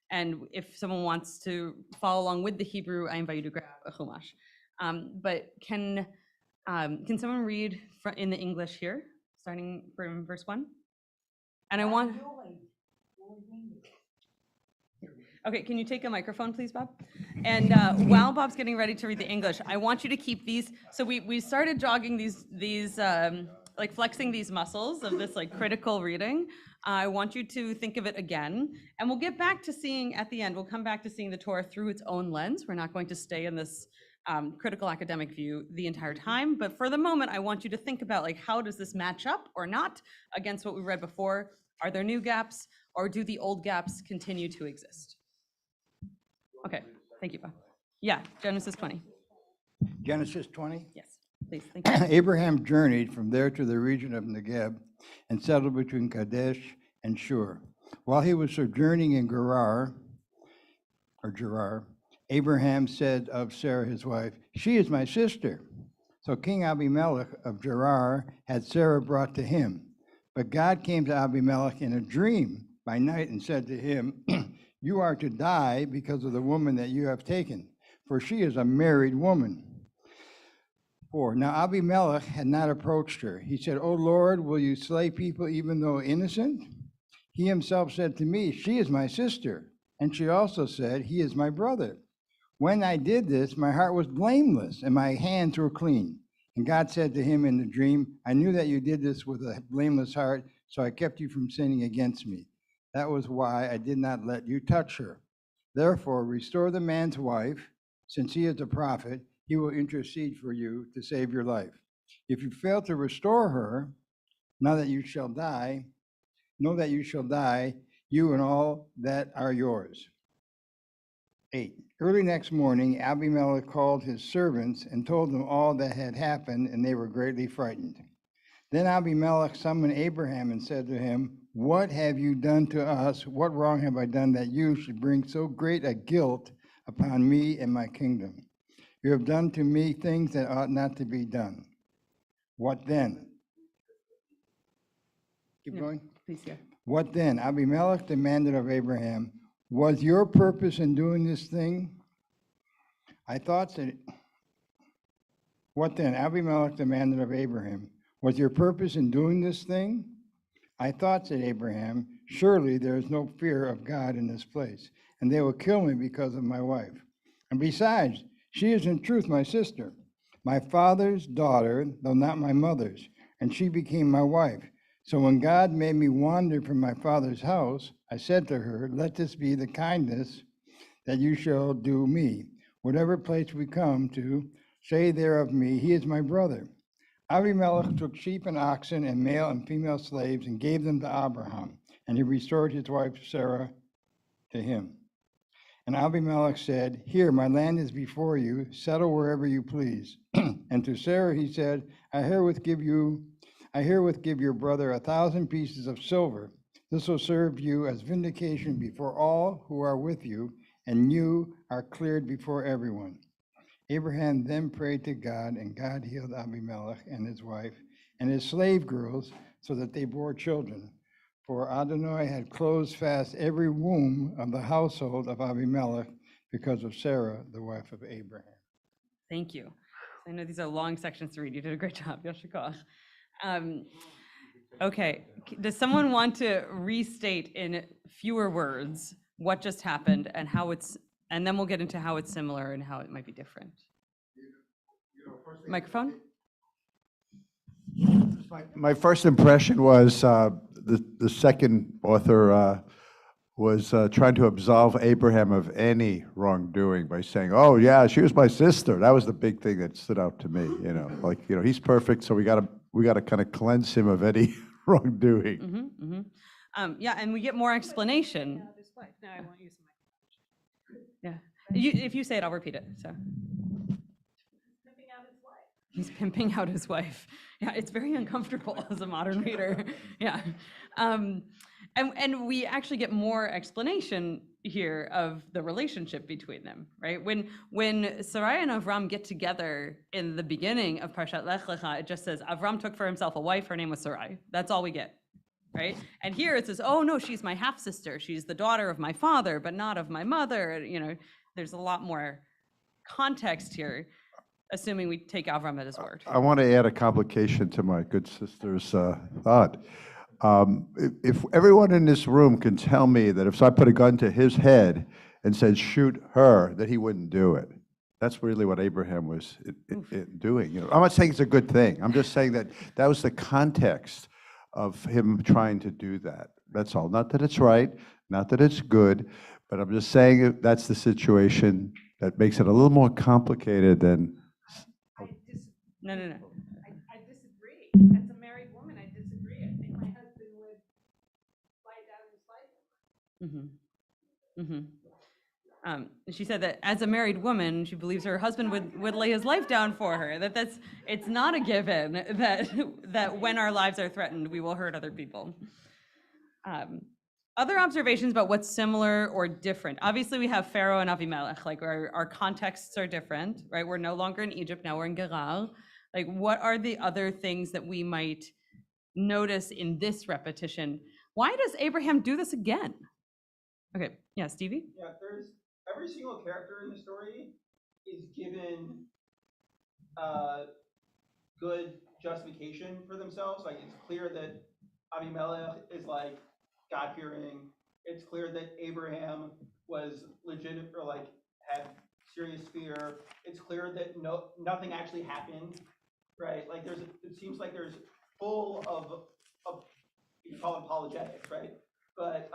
And if someone wants to follow along with the Hebrew, I invite you to grab a chumash. But can someone read in the English here, starting from verse 1? And I want... Okay, can you take a microphone, please, Bob? And while Bob's getting ready to read the English, I want you to keep these. So we started jogging these like flexing these muscles of this like critical reading. I want you to think of it again, and we'll get back to seeing at the end. We'll come back to seeing the Torah through its own lens. We're not going to stay in this critical academic view the entire time, but for the moment, I want you to think about like, how does this match up or not against what we read before? Are there new gaps, or do the old gaps continue to exist? Okay, thank you, Bob. Yeah, Genesis 20. Genesis 20? Yes, please, thank you. Abraham journeyed from there to the region of Negeb and settled between Kadesh and Shur. While he was sojourning in Gerar, Abraham said of Sarah his wife, "She is my sister." So King Abimelech of Gerar had Sarah brought to him. But God came to Abimelech in a dream by night and said to him, "You are to die because of the woman that you have taken, for she is a married woman." 4. Now Abimelech had not approached her. He said, "O Lord, will you slay people even though innocent?" He himself said to me, "She is my sister." And she also said, "He is my brother." When I did this, my heart was blameless and my hands were clean. And God said to him in the dream, "I knew that you did this with a blameless heart, so I kept you from sinning against me. That was why I did not let you touch her. Therefore, restore the man's wife, since he is a prophet. He will intercede for you to save your life. If you fail to restore her, know that you shall die, you and all that are yours." 8. Early next morning, Abimelech called his servants and told them all that had happened, and they were greatly frightened. Then Abimelech summoned Abraham and said to him, "What have you done to us? What wrong have I done that you should bring so great a guilt upon me and my kingdom? You have done to me things that ought not to be done. What then?" Keep going. Please, yeah. What then? Abimelech demanded of Abraham, "Was your purpose in doing this thing? What then? Abimelech demanded of Abraham, "Was your purpose in doing this thing?" "I thought," said Abraham, "surely there is no fear of God in this place, and they will kill me because of my wife. And besides, she is in truth my sister, my father's daughter, though not my mother's, and she became my wife. So when God made me wander from my father's house, I said to her, let this be the kindness that you shall do me. Whatever place we come to, say there of me, he is my brother. Abimelech took sheep and oxen and male and female slaves and gave them to Abraham, and he restored his wife Sarah to him. And Abimelech said, here, my land is before you, settle wherever you please. And to Sarah he said, I herewith give your brother 1,000 pieces of silver. This will serve you as vindication before all who are with you, and you are cleared before everyone. Abraham then prayed to God, and God healed Abimelech and his wife and his slave girls so that they bore children. For Adonai had closed fast every womb of the household of Abimelech because of Sarah, the wife of Abraham. Thank you. I know these are long sections to read. You did a great job, Yoshiko. Okay, does someone want to restate in fewer words what just happened and how it's, and then we'll get into how it's similar and how it might be different. Microphone? My first impression was the second author was trying to absolve Abraham of any wrongdoing by saying, "Oh yeah, she was my sister." That was the big thing that stood out to me. Like he's perfect, so we gotta kind of cleanse him of any wrongdoing. Yeah, and we get more explanation. No, I won't use Yeah, if you say it, I'll repeat it. So. He's pimping out his wife. Yeah, it's very uncomfortable as a modern reader. Yeah. And we actually get more explanation here of the relationship between them, right? When Sarai and Avram get together in the beginning of Parshat Lech Lecha, it just says Avram took for himself a wife, her name was Sarai. That's all we get, right? And here it says, oh no, she's my half-sister. She's the daughter of my father, but not of my mother. There's a lot more context here, assuming we take Avram at his word. I want to add a complication to my good sister's thought. If everyone in this room can tell me that if I put a gun to his head and said, shoot her, that he wouldn't do it. That's really what Abraham was doing. I'm not saying it's a good thing. I'm just saying that was the context of him trying to do that. That's all. Not that it's right, not that it's good, but I'm just saying that's the situation that makes it a little more complicated than. No. I disagree. As a married woman, I disagree. I think my husband would fight out his life. She said that as a married woman, she believes her husband would lay his life down for her. It's not a given that when our lives are threatened, we will hurt other people. Other observations about what's similar or different. Obviously, we have Pharaoh and Avimelech. Like our contexts are different, right? We're no longer in Egypt, now we're in Gerar. Like, what are the other things that we might notice in this repetition? Why does Abraham do this again? Okay, yeah, Stevie? Yeah, there's every single character in the story is given good justification for themselves. Like, it's clear that Abimelech is like God-fearing. It's clear that Abraham was legitimate or like had serious fear. It's clear that nothing actually happened, right? Like it seems like there's full of you can call it apologetics, right? But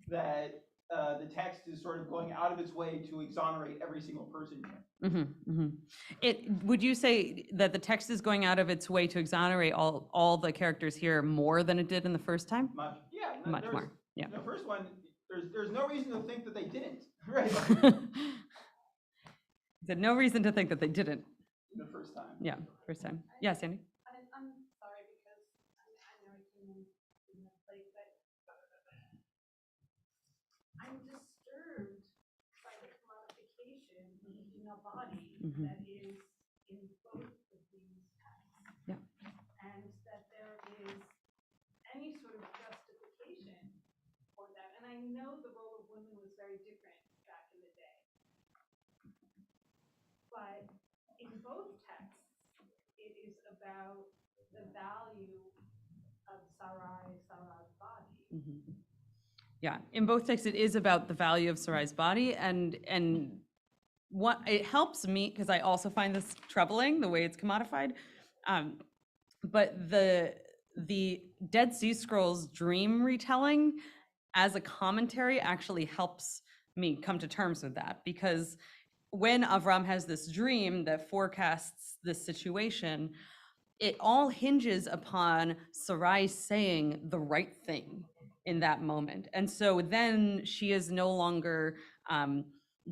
that the text is sort of going out of its way to exonerate every single person here. Would you say that the text is going out of its way to exonerate all the characters here more than it did in the first time? Much, yeah. Much more, yeah. The first one, there's no reason to think that they didn't, right? There's no reason to think that they didn't. The first time. Yeah, first time. Yeah, Sandy? I'm sorry because I know I came in this place, but I'm disturbed by the commodification in a body that is in both of these texts. Yeah. And that there is any sort of justification for that. And I know the role of women was very different back in the day. But in both texts, it is about the value of Sarai's body. Yeah, in both texts, it is about the value of Sarai's body, and what it helps me, because I also find this troubling, the way it's commodified. But the Dead Sea Scrolls dream retelling as a commentary actually helps me come to terms with that, because when Avram has this dream that forecasts this situation, it all hinges upon Sarai saying the right thing in that moment. And so then she is no longer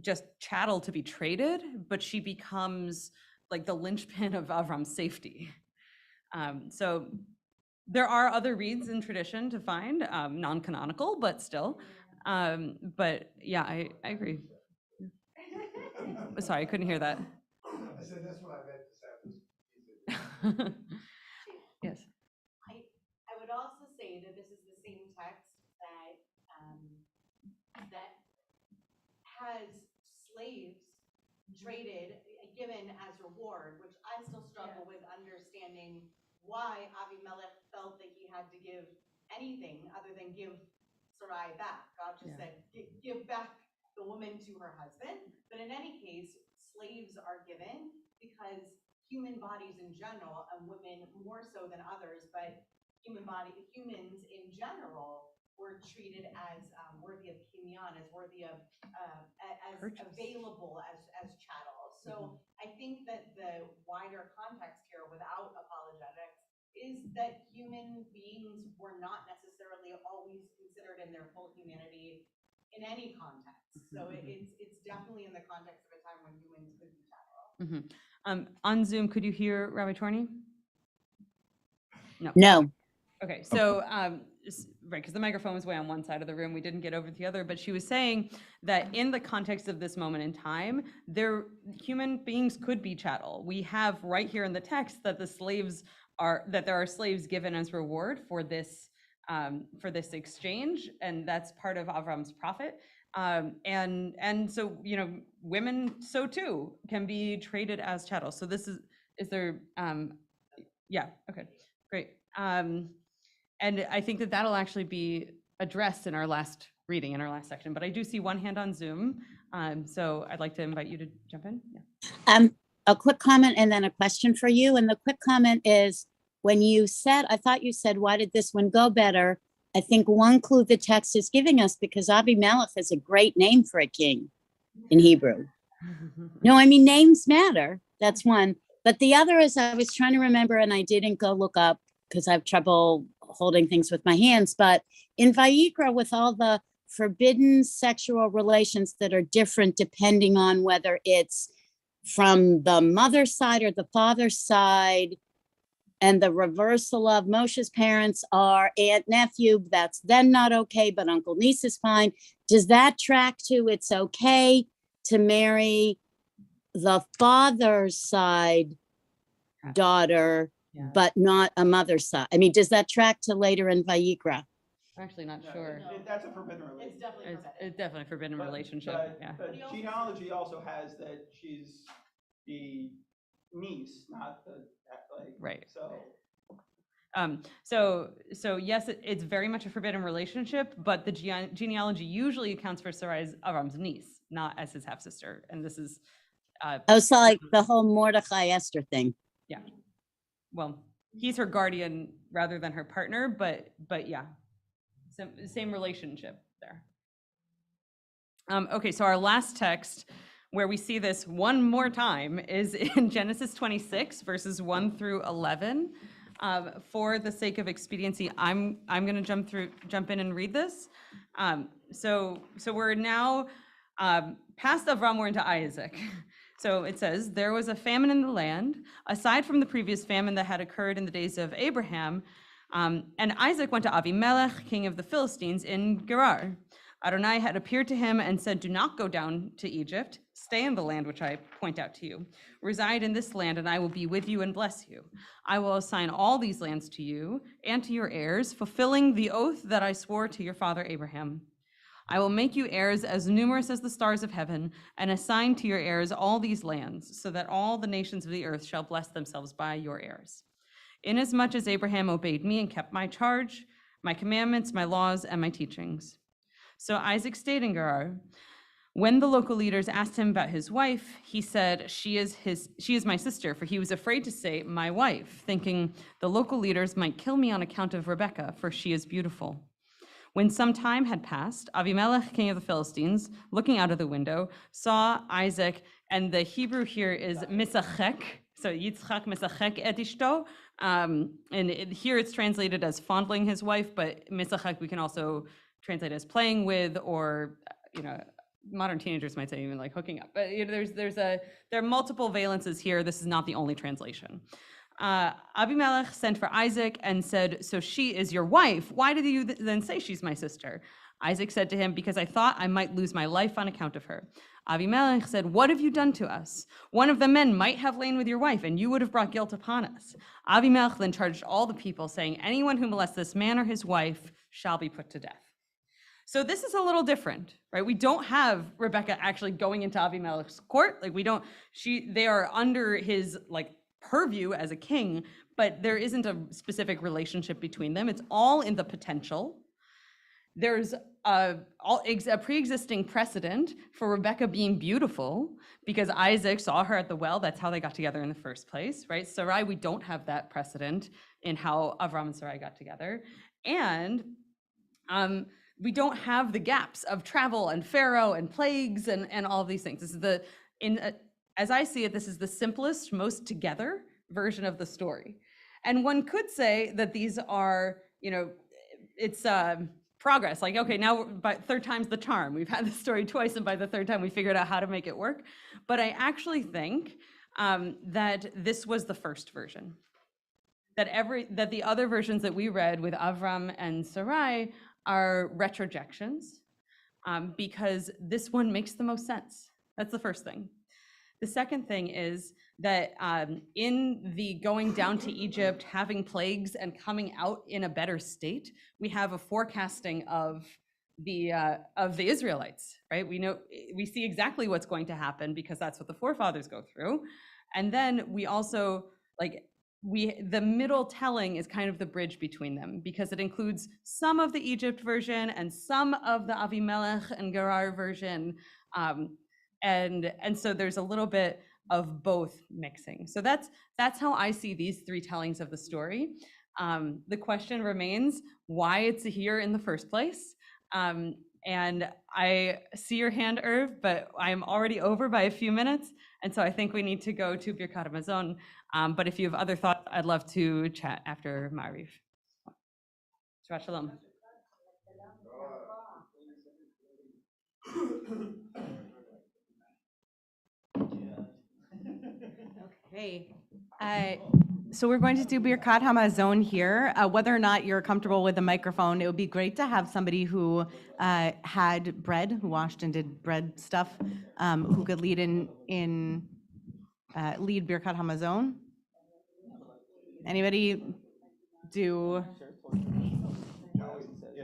just chattel to be traded, but she becomes like the linchpin of Avram's safety. So there are other reads in tradition to find, non-canonical, but still. But yeah, I agree. Sorry, I couldn't hear that. I said, that's what I meant to say. Yes. I would also say that this is the same text that has slaves traded, given as reward, which I still struggle with understanding why Avimelech felt that he had to give anything other than give Sarai back. God just said, give back the woman to her husband. But in any case, slaves are given because human bodies in general, and women more so than others, but humans in general were treated as worthy of kinyan, as worthy of as available as chattel. So I think that the wider context here, without apologetics, is that human beings were not necessarily always considered in their full humanity in any context. So it's definitely in the context of a time when humans could be chattel. On Zoom, could you hear Rabbi Torney? No. Okay, so, right, because the microphone was way on one side of the room, we didn't get over to the other, but she was saying that in the context of this moment in time, human beings could be chattel. We have right here in the text that there are slaves given as reward for this exchange, and that's part of Avram's profit. And so, women so too can be traded as chattel. So is there, yeah, okay, great. And I think that that'll actually be addressed in our last reading, in our last section. But I do see one hand on Zoom. So I'd like to invite you to jump in. Yeah. A quick comment and then a question for you. And the quick comment is, when you said, I thought you said, why did this one go better? I think one clue the text is giving us, because Abimelech is a great name for a king in Hebrew. No, I mean, names matter. That's one. But the other is, I was trying to remember, and I didn't go look up because I have trouble holding things with my hands. But in Vayikra, with all the forbidden sexual relations that are different depending on whether it's from the mother's side or the father's side, and the reversal of Moshe's parents are aunt, nephew, that's then not okay, but uncle, niece is fine. Does that track to it's okay to marry the father's side daughter, but not a mother's side? I mean, does that track to later in Vayikra? I'm actually not sure. That's a forbidden relationship. It's definitely a forbidden relationship. But genealogy also has that she's the niece, not the right. So So yes, it's very much a forbidden relationship, but the genealogy usually accounts for Sarai's Avram's niece, not as his half sister. And this is so like the whole Mordechai Esther thing. Yeah. Well, he's her guardian rather than her partner, but yeah, same relationship there. Okay, so our last text where we see this one more time is in Genesis 26, verses 1 through 11. For the sake of expediency, I'm going to jump in and read this. So we're now past Avram, we're into Isaac. So it says, there was a famine in the land, aside from the previous famine that had occurred in the days of Abraham. And Isaac went to Avimelech, king of the Philistines, in Gerar. Adonai had appeared to him and said, do not go down to Egypt. Stay in the land which I point out to you. Reside in this land, and I will be with you and bless you. I will assign all these lands to you and to your heirs, fulfilling the oath that I swore to your father Abraham. I will make you heirs as numerous as the stars of heaven, and assign to your heirs all these lands, so that all the nations of the earth shall bless themselves by your heirs. Inasmuch as Abraham obeyed me and kept my charge, my commandments, my laws, and my teachings. So Isaac stayed in Gerar. When the local leaders asked him about his wife, he said, she is my sister, for he was afraid to say my wife, thinking the local leaders might kill me on account of Rebekah, for she is beautiful. When some time had passed, Avimelech, king of the Philistines, looking out of the window, saw Isaac, and the Hebrew here is misachek, so Yitzchak misachek et ishto, here it's translated as fondling his wife, but misachek we can also translate as playing with, or modern teenagers might say even like hooking up. But there are multiple valences here. This is not the only translation. Abimelech sent for Isaac and said, so she is your wife. Why did you then say she's my sister? Isaac said to him, because I thought I might lose my life on account of her. Abimelech said, what have you done to us? One of the men might have lain with your wife, and you would have brought guilt upon us. Abimelech then charged all the people, saying, anyone who molests this man or his wife shall be put to death. So this is a little different, right? We don't have Rebekah actually going into Abimelech's court. They are under his purview as a king, but there isn't a specific relationship between them. It's all in the potential. There's a pre-existing precedent for Rebekah being beautiful because Isaac saw her at the well. That's how they got together in the first place, right? Sarai, we don't have that precedent in how Avram and Sarai got together. And we don't have the gaps of travel and Pharaoh and plagues and all of these things. This is as I see it, this is the simplest, most together version of the story. And one could say that these are, it's progress. Like, okay, now by third time's the charm. We've had this story twice, and by the third time we figured out how to make it work. But I actually think that this was the first version. That the other versions that we read with Avram and Sarai are retrojections, because this one makes the most sense. That's the first thing. The second thing is that in the going down to Egypt, having plagues and coming out in a better state, we have a forecasting of the Israelites, right? We see exactly what's going to happen because that's what the forefathers go through. And then we also the middle telling is kind of the bridge between them because it includes some of the Egypt version and some of the Avimelech and Gerar version. And so there's a little bit of both mixing. So that's how I see these three tellings of the story. The question remains why it's here in the first place. And I see your hand, Irv, but I am already over by a few minutes. And so I think we need to go to Birkat Hamazon. But if you have other thoughts, I'd love to chat after Ma'ariv. Shabbat Shalom. Okay. So we're going to do Birkat Hamazon here. Whether or not you're comfortable with the microphone, it would be great to have somebody who had bread, who washed and did bread stuff, who could lead lead Birkat Hamazon. Anybody do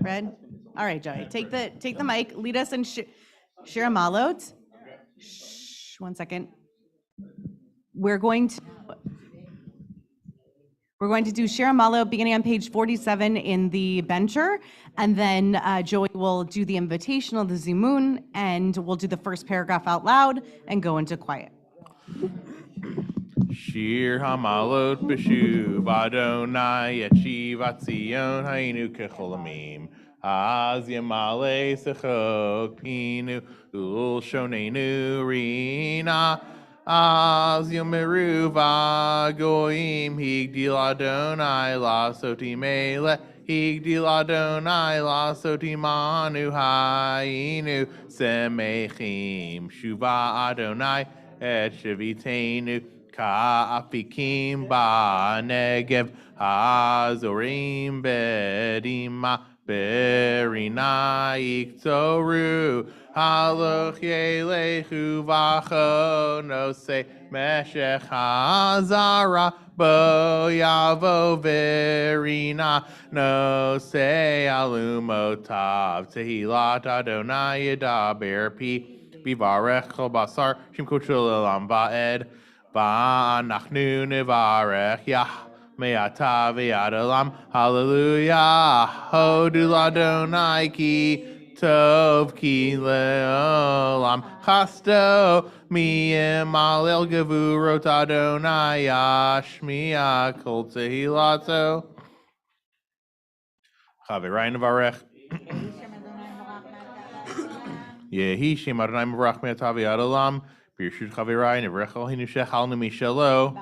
bread? All right, Joey, take the mic, lead us in Shir Malot. Shh, 1 second. We're going to do Shir Malot beginning on page 47 in the bencher, and then Joey will do the invitational, the Zimun, and we'll do the first paragraph out loud and go into quiet. Shir Hamalot B'shuv Adonai Yeshivat Zion Haynu Kecholamim Az Yamale Sechok Pinu Ul Shonenu Rina Az Yomeru Vagoim Higdil Adonai La Soti Mele Higdil Adonai La Soti Manu Hayinu Semechim Shuva Adonai Et Shavitenu Ka'afikim ba'negev hazorim bedima berina iktoru haloch yelechu vacho nose meshech hazara bo yavo verina nose alumotav tehilat Adonai yadaber pi bivarech kol basar shimko shel elam va'ed Va'anachnu nevarech Yah me'ata ve'ad olam. Hallelujah. Hodu l'Adonai ki Tov ki leolam chasto miyem alel gevurot Adonai yashmiya kol tehilato. Chaverai nevarech. Yehi Shem Adonai Mevarach Me'atavi Ad Olam. Birshut Chaverai nevarech Eloheinu shechalnu mishelo.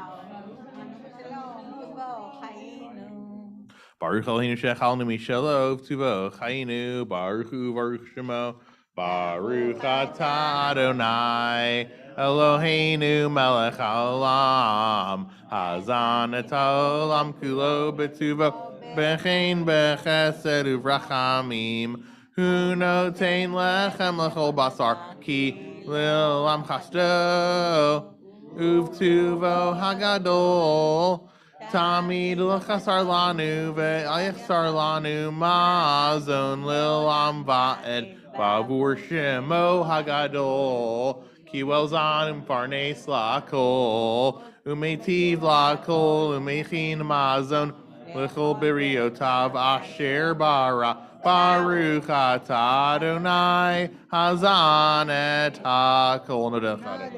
Baruch Eloheinu shechalnu mishelo v'tuvo chayinu. Baruch Hu Baruch Shemo. Baruch Atah Adonai Eloheinu melech haolam. Hazan et haolam kulo b'tuvo b'chein b'chesed u'vrachamim. Hu notein lechem lechol basar ki le'olam chasto. Uvtuvo hagadol. Tamid l'chasar lanu ve'ayachsar lanu mazon lilam va'ed bavur shemo hagadol ki welzan umfarnes lakol umetiv lakol umechin mazon l'chol biriotav asher bara baruch atah Adonai hazan et hakol nodechade.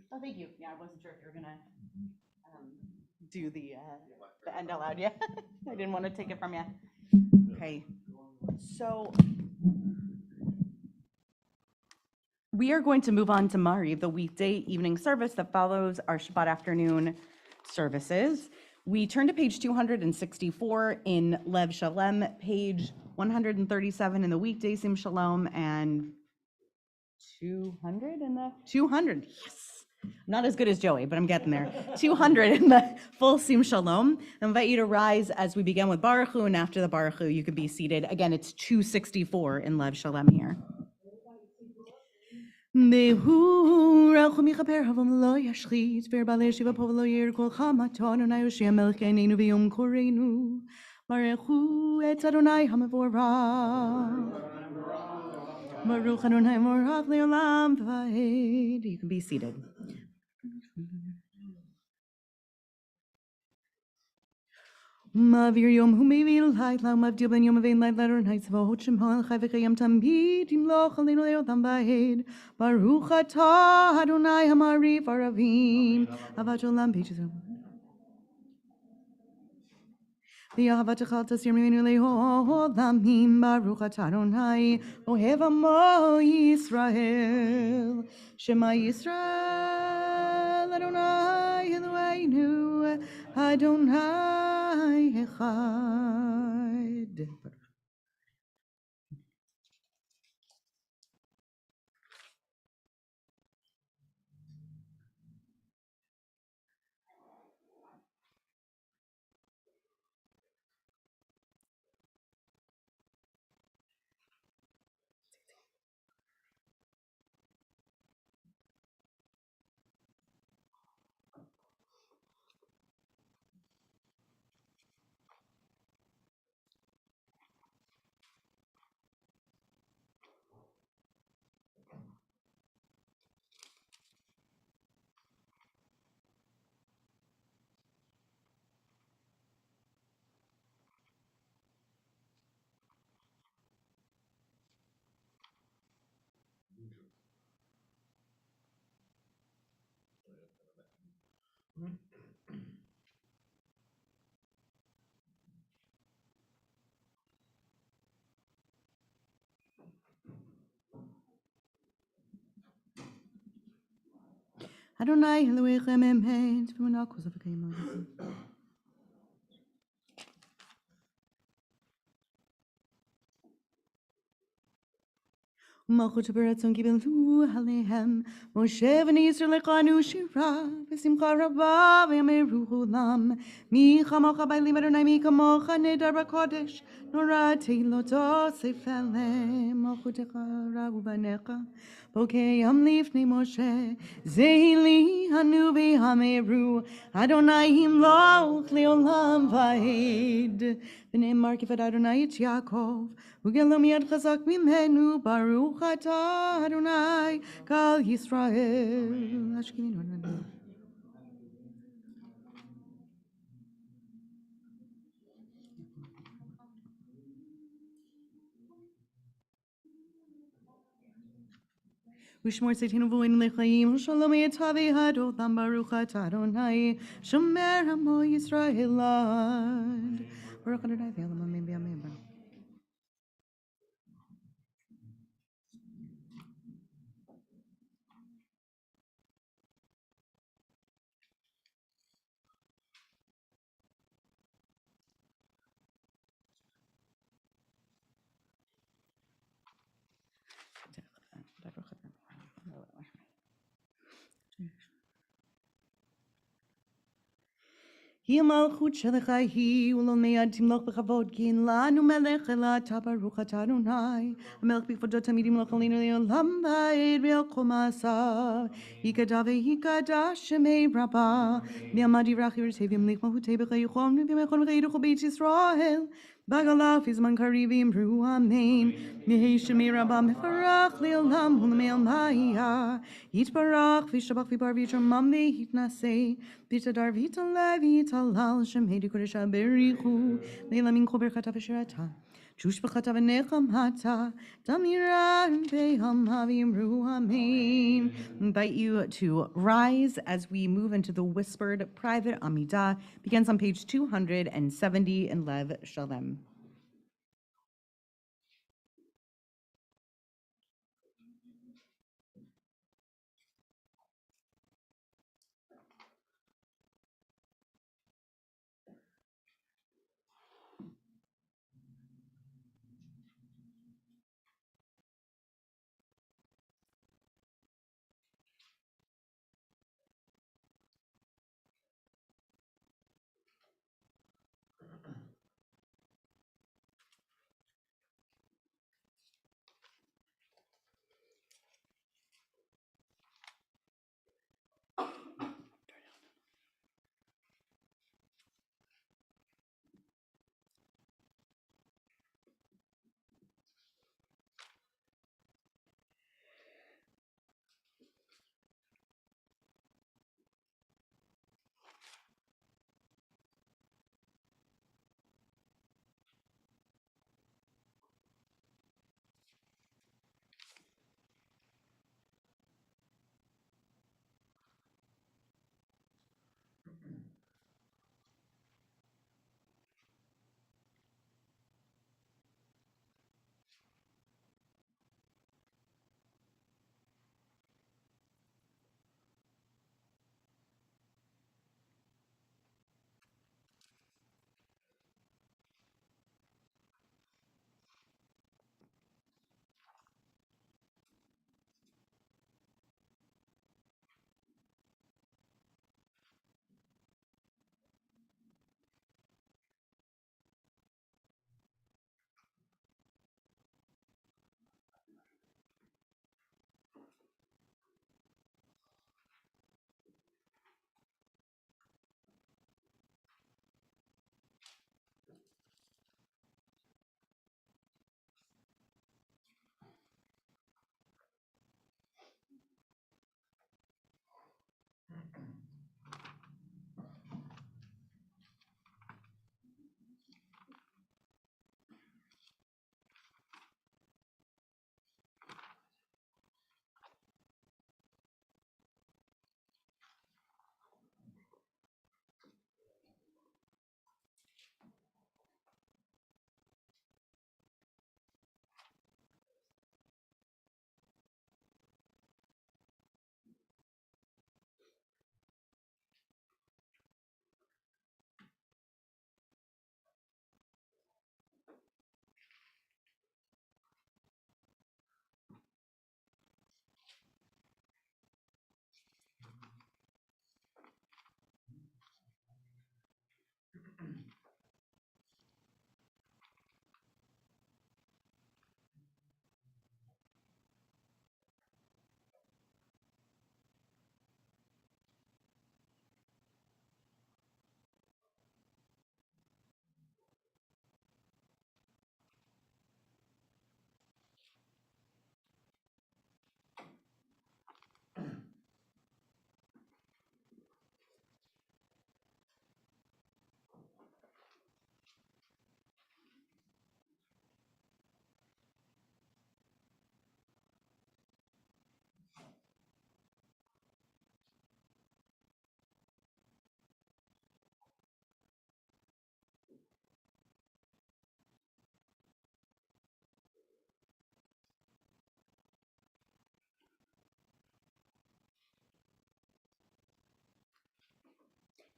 Oh, thank you. Yeah, I wasn't sure if you were gonna do the end out loud. Yeah, I didn't want to take it from you. Okay, so we are going to move on to Mariv, the weekday evening service that follows our Shabbat afternoon services. We turn to page 264 in Lev Shalem, page 137 in the weekday Sim Shalom, and 200 in the 200. Yes. Not as good as Joey, but I'm getting there. 200 in the full Sim Shalom. I invite you to rise as we begin with Baruch Hu, and after the Baruch Hu, you can be seated. Again, it's 264 in Lev Shalom here. Behu rauch michaper havam lo yashchit ver balei shiva pov lo yer kol chamaton Adonai Yoshia melech einenu v'yom korenu Baruchu et Adonai hamavorach Baruch Adonai morach leolam v'aed. You can be seated. Mavir yom hu mevil hayt la mavdil ben yom vein light letter night zvot shem hal chayvek yam tamid im lo chalinu leotam v'aed Baruch atah Adonai hamari faravim avat olam pages. V'yahavachachal tasir mimenu leholamim Baruch atah Adonai ohev amo Yisrael Shema Yisrael Adonai Eloheinu Adonai Echad. Adonai Elohechem emet v'monakos avekayim alazim. Malchut beratzon kibbutzu alehem Moshe v'nei Yisrael lechanu shira v'simcha rabba v'yameru chulam mi chamocha b'alim Adonai mi kamocha nedar b'kodesh nora teiloto sefelem malchutecha rabu b'necha bokeyam lifnei Moshe zeili hanu v'yameru Adonai himloch leolam v'aed v'ne'emar kifad Adonai et Yaakov Ugelom yad chazak mimenu Baruch atah Adonai Kal Yisrael. Ashkini. Ushmor seitinu v'oin lechaim Shalom yetavi hadolam Baruch atah Adonai Shomer hamo Yisrael ad. Baruch Adonai v'olam amen v'amen. Hi malchut shelecha hi ulon meyad timloch b'chavod ki in lanu melech ela tabaruch atah Adonai hamelech b'kvodot tamid yimloch alinu le'olam va'ed v'yelchol ma'asav yikadav v'yikadash shemei rabbah mi'amad yirach yirtei v'yimlich malchutei b'chayuchom v'yimechon v'chayiducho b'eit Yisrael Bagalav izman karivim ru amen Mihei shemei rabbah mefarach le'olam u'leme'al ma'iyah Yitbarach v'shabach v'bar v'yitramam v'yitnasei V'tadar v'talai v'talal shemei d'kodesh ha'berichu le'la min kol berchata v'shirata Jush b'chata v'nechamata damira v'ham havimru amen. Invite you to rise as we move into the whispered private Amidah. Begins on page 270 in Lev Shalem.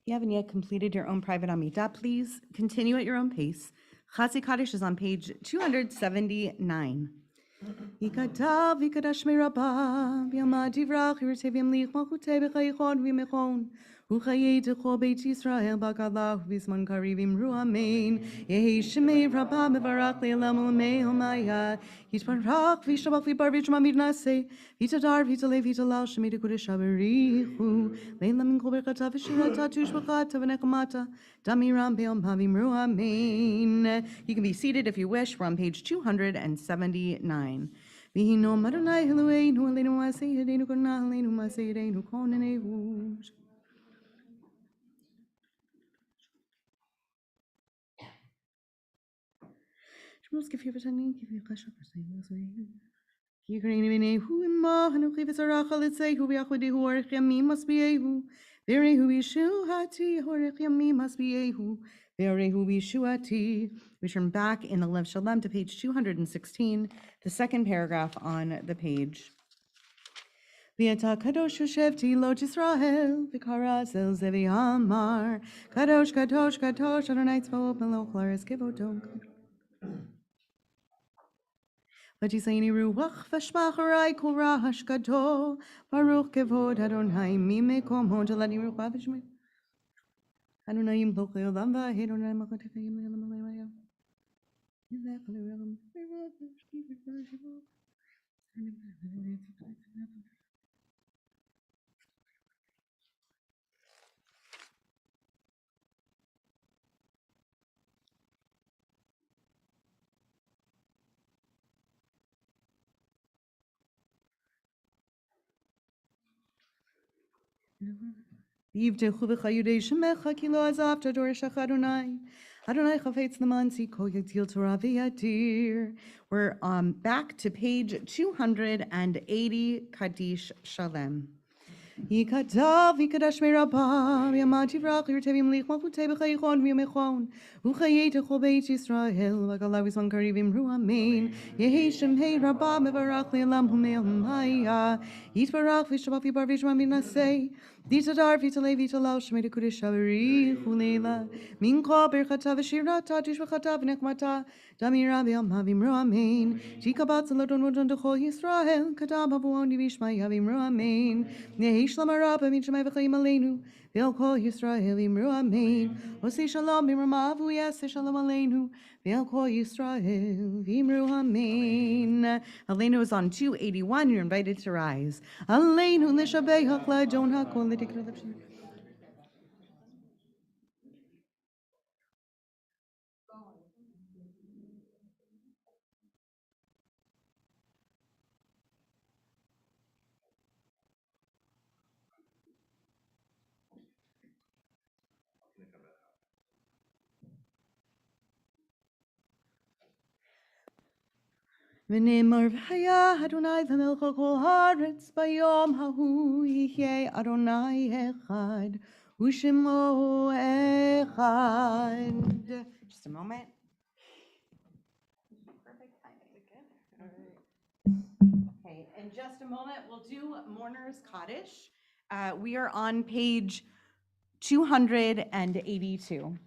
you haven't yet completed your own private Amidah, please continue at your own pace. Chazi Kaddish is on page 279. Yikadav, yikadash merabah, v'yamad divrach, yirtei v'yamlich, malchutei b'chayichon v'yimechon. Uchayei techo beit Yisrael b'gadlah, v'zman kariv imru amen. Yehi shemei rabah mevarach le'elam u'mei omaya. Yitbarach v'yishabach v'yibar v'yishma midnaseh. V'yitadar v'yitalei v'yitalal shemei dekodesh haberichu. Le'elam min kol berchata v'shirata tushbachata v'nechmata. Damiram be'om havimru amen. You can be seated if you wish. We're on page 279. V'hinom Adonai Eloheinu aleinu ma'aseh yadeinu konah aleinu ma'aseh yadeinu konenehu. Shmos kefir v'tanin kefir chashak v'sayim. Yikreinu v'nehu imah hanuchi v'sarach alitzehu v'yachodehu orech yamim masbiyehu. V'erehu v'yishuati orech yamim masbiyehu. V'erehu v'yishuati. We turn back in the Lev Shalem to page 216, the second paragraph on the page. V'yata kadosh yoshevti lo Yisrael v'kara zel zevi amar kadosh kadosh kadosh Adonai tzvaot melech la'aretz kevodo. V'tiseini ruach v'shmach harai kol rahash gadol baruch kevod Adonai mimekom hod alani ruach v'shmei Adonai yimloch le'olam v'ahed Adonai malchutei le'olam v'alayim. Yivtechu v'chayudei shemecha ki lo azavta doreshach Adonai. Adonai chafetz l'manzi kol yatil Torah v'yadir. We're back to page 280, Kaddish Shalem. Yikadav, yikadash merabah, v'yamad tivrach, yirtei v'yamlich, malchutei b'chayichon v'yamechon. Uchayei techo beit Yisrael, v'galav v'zman kariv imru amen. Yehi shemei rabah mevarach le'elam u'mei omaya. Yitbarach v'yishabach v'yibar v'yishma midnaseh. Ditadar v'yitalei v'yitalal shemei dekodesh haberichu le'ela. Min kol berchata v'shirata tishbachata v'nechmata. Damira be'om havimru amen. Tikabat zalodon modon dechol Yisrael. Kadam havuon v'yishma havimru amen. Yehi shlama rabba min shemei v'chayim aleinu. Ve'al kol Yisrael imru amen. Osei shalom b'mrama v'yaseh shalom aleinu. Ve'al kol Yisrael imru amen. Aleinu is on 281. You're invited to rise. Aleinu l'shabei ha'kladon ha'kol l'dikra l'pshir. V'nimar v'haya Adonai v'melech al kol haaretz bayom hahu yihyeh Adonai echad u'shemo echad. Just a moment. Perfect timing. Okay, in just a moment, we'll do Mourner's Kaddish. We are on page 282.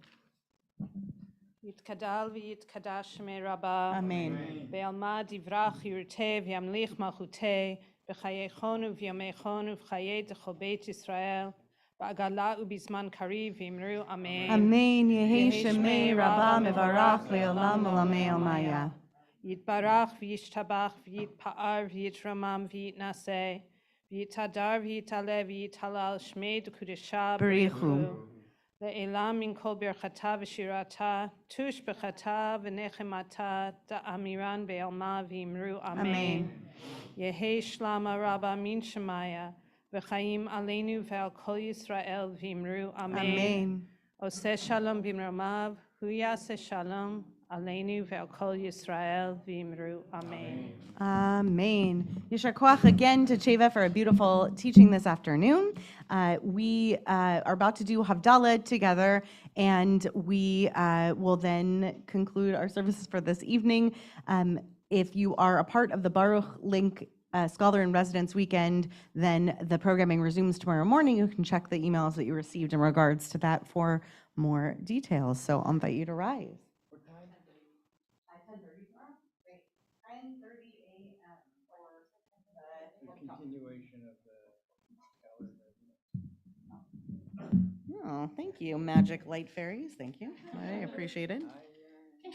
יתקדל ויתקדש שמי רבה. Amen. בעלמא דברח ירתה וימליך מלכותי בחייכון ובימיכון ובחיי דכל בית ישראל בעגלה ובזמן קריב ואמרו אמן. Amen. Yehi shemei rabba mevarach le'olam olamei omaya. יתברך וישתבח ויתפאר ויתרומם ויתנשא ויתהדר ויתעלה ויתהלל שמי דקודשה בריחו. לעילם מן כל ברכתה ושירתה, תושבחתה ונחמתה, דאמירן בעלמה ואמרו אמן. יהי שלמה רבה מן שמיה, וחיים עלינו ועל כל ישראל ואמרו אמן. עושה שלום במרומיו, הוא יעשה שלום עלינו ועל כל ישראל ואמרו אמן. Amen. Yishar koach again to Cheva for a beautiful teaching this afternoon. We are about to do Havdalah together, and we will then conclude our services for this evening. If you are a part of the Baruch link Scholar in Residence weekend, then the programming resumes tomorrow morning. You can check the emails that you received in regards to that for more details. So I'll invite you to rise. What time? 10:30 tomorrow? Great. 10:30 a.m. for the Continuation of the Scholar Residence. Oh, thank you, magic light fairies. Thank you. I appreciate it.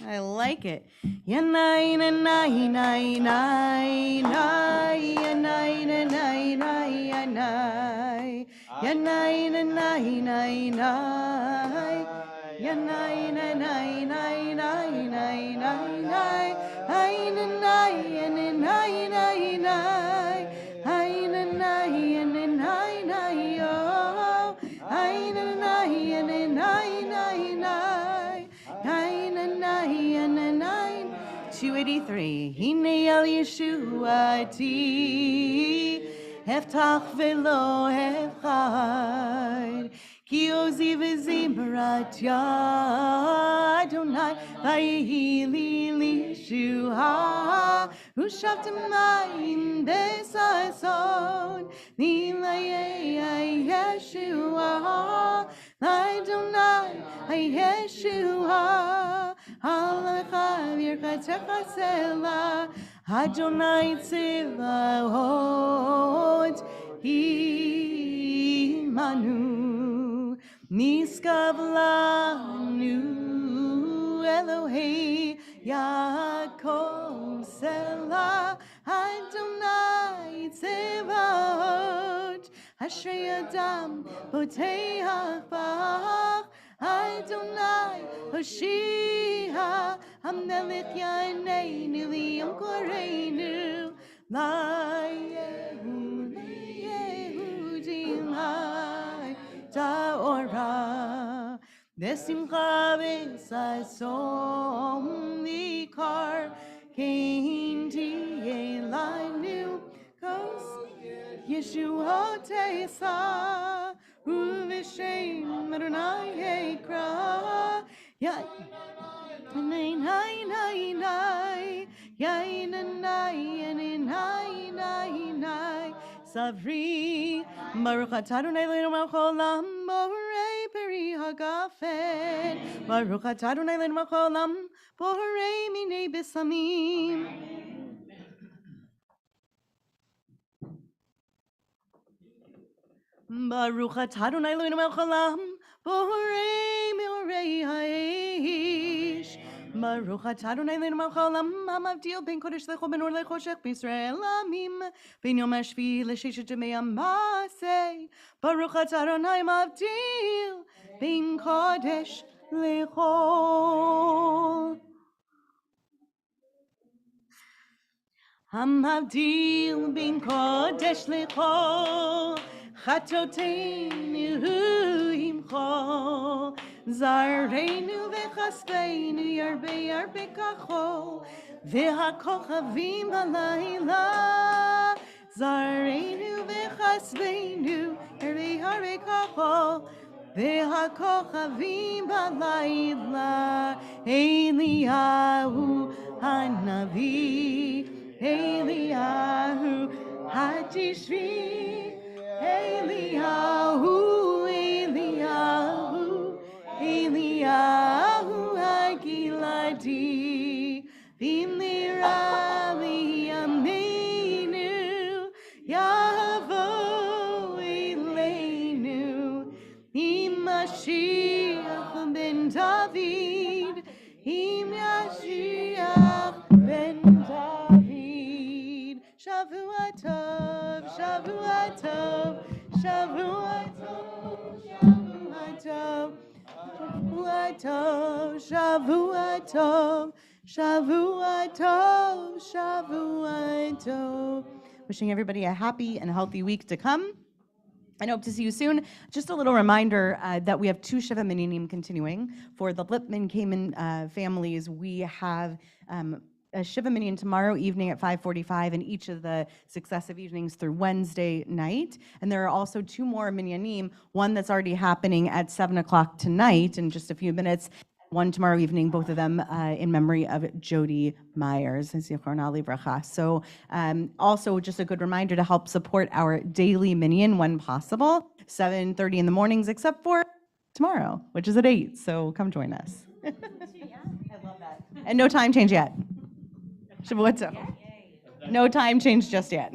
I like it. Ya nai na nai nai nai nai ya nai na nai nai ya nai ya nai na nai nai nai ya nai na nai nai nai nai nai nai ai na nai ya na nai nai nai ai na nai ya na nai nai oh ai na nai ya na nai nai nai 283. Hine al Yeshuati, Heftach velo Hefchad, Ki ozi v'zimrat ya Adonai, Vayehi li Yeshua, Ushavtem mayim besason, Nilayei Yeshua, Adonai, Yeshua, Halacha v'yirchatecha sela, Adonai tzivaot, Imanu, Niskav lanu, Elohei Yaakov sela, Adonai tzivaot, Ashrei Adam Boteach Bach, Adonai Hoshia, Hamelech Yaneinu Liyom Koreinu, Layehudim Hai Ta'ora, Besimcha B'sasom Likar, Kein Tiyelanu Kos Yeshua Teisa, Uvishem Adonai Yekra, Yai Nai Nai Nai Nai, Yai Nai Nai Nai Nai, Savri Baruch Atah Adonai Eloheinu melech haolam, Borei Peri Hagafen, Baruch Atah Adonai Eloheinu melech haolam, Borei Minei Besamim. Baruch atah Adonai Eloheinu melech haolam, borei meorei ha'esh. Baruch atah Adonai Eloheinu melech haolam, hamavdil ben kodesh lecho ben or lechoshech b'Yisrael amim, ben yom hashvi l'sheshet yemei hamaseh. Baruch atah Adonai mavdil ben kodesh lecho. Hamavdil bin kodesh lecho, chatoteinu imcho, zareinu vechaspeinu yarbe yarbe kacho, vehakochavim balayla, zareinu vechaspeinu yarbe yarbe kacho, vehakochavim balayla, Eliyahu hanavi, Eliyahu Hatishvi, Eliyahu, Eliyahu, Eliyahu Hagiladi, V'mirali Yameinu, Yavo Eleinu, Mashiach ben David, Mashiach ben David. Shavua tov, Shavua tov, Shavua tov, Shavua tov, Shavua tov, Shavua tov, Shavua tov, Shavua tov. Wishing everybody a happy and healthy week to come, and hope to see you soon. Just a little reminder that we have 2 Shiva Minyanim continuing. For the Lipman Kamen families, we have a Shiva Minyan tomorrow evening at 5:45 and each of the successive evenings through Wednesday night. And there are also 2 more Minyanim, one that's already happening at 7 o'clock tonight in just a few minutes, one tomorrow evening, both of them in memory of Jody Myers. Zichronah livracha. So also just a good reminder to help support our daily minyan when possible, 7:30 in the mornings, except for tomorrow, which is at 8. So come join us. I love that. And no time change yet. Shavuot tov. No time change just yet.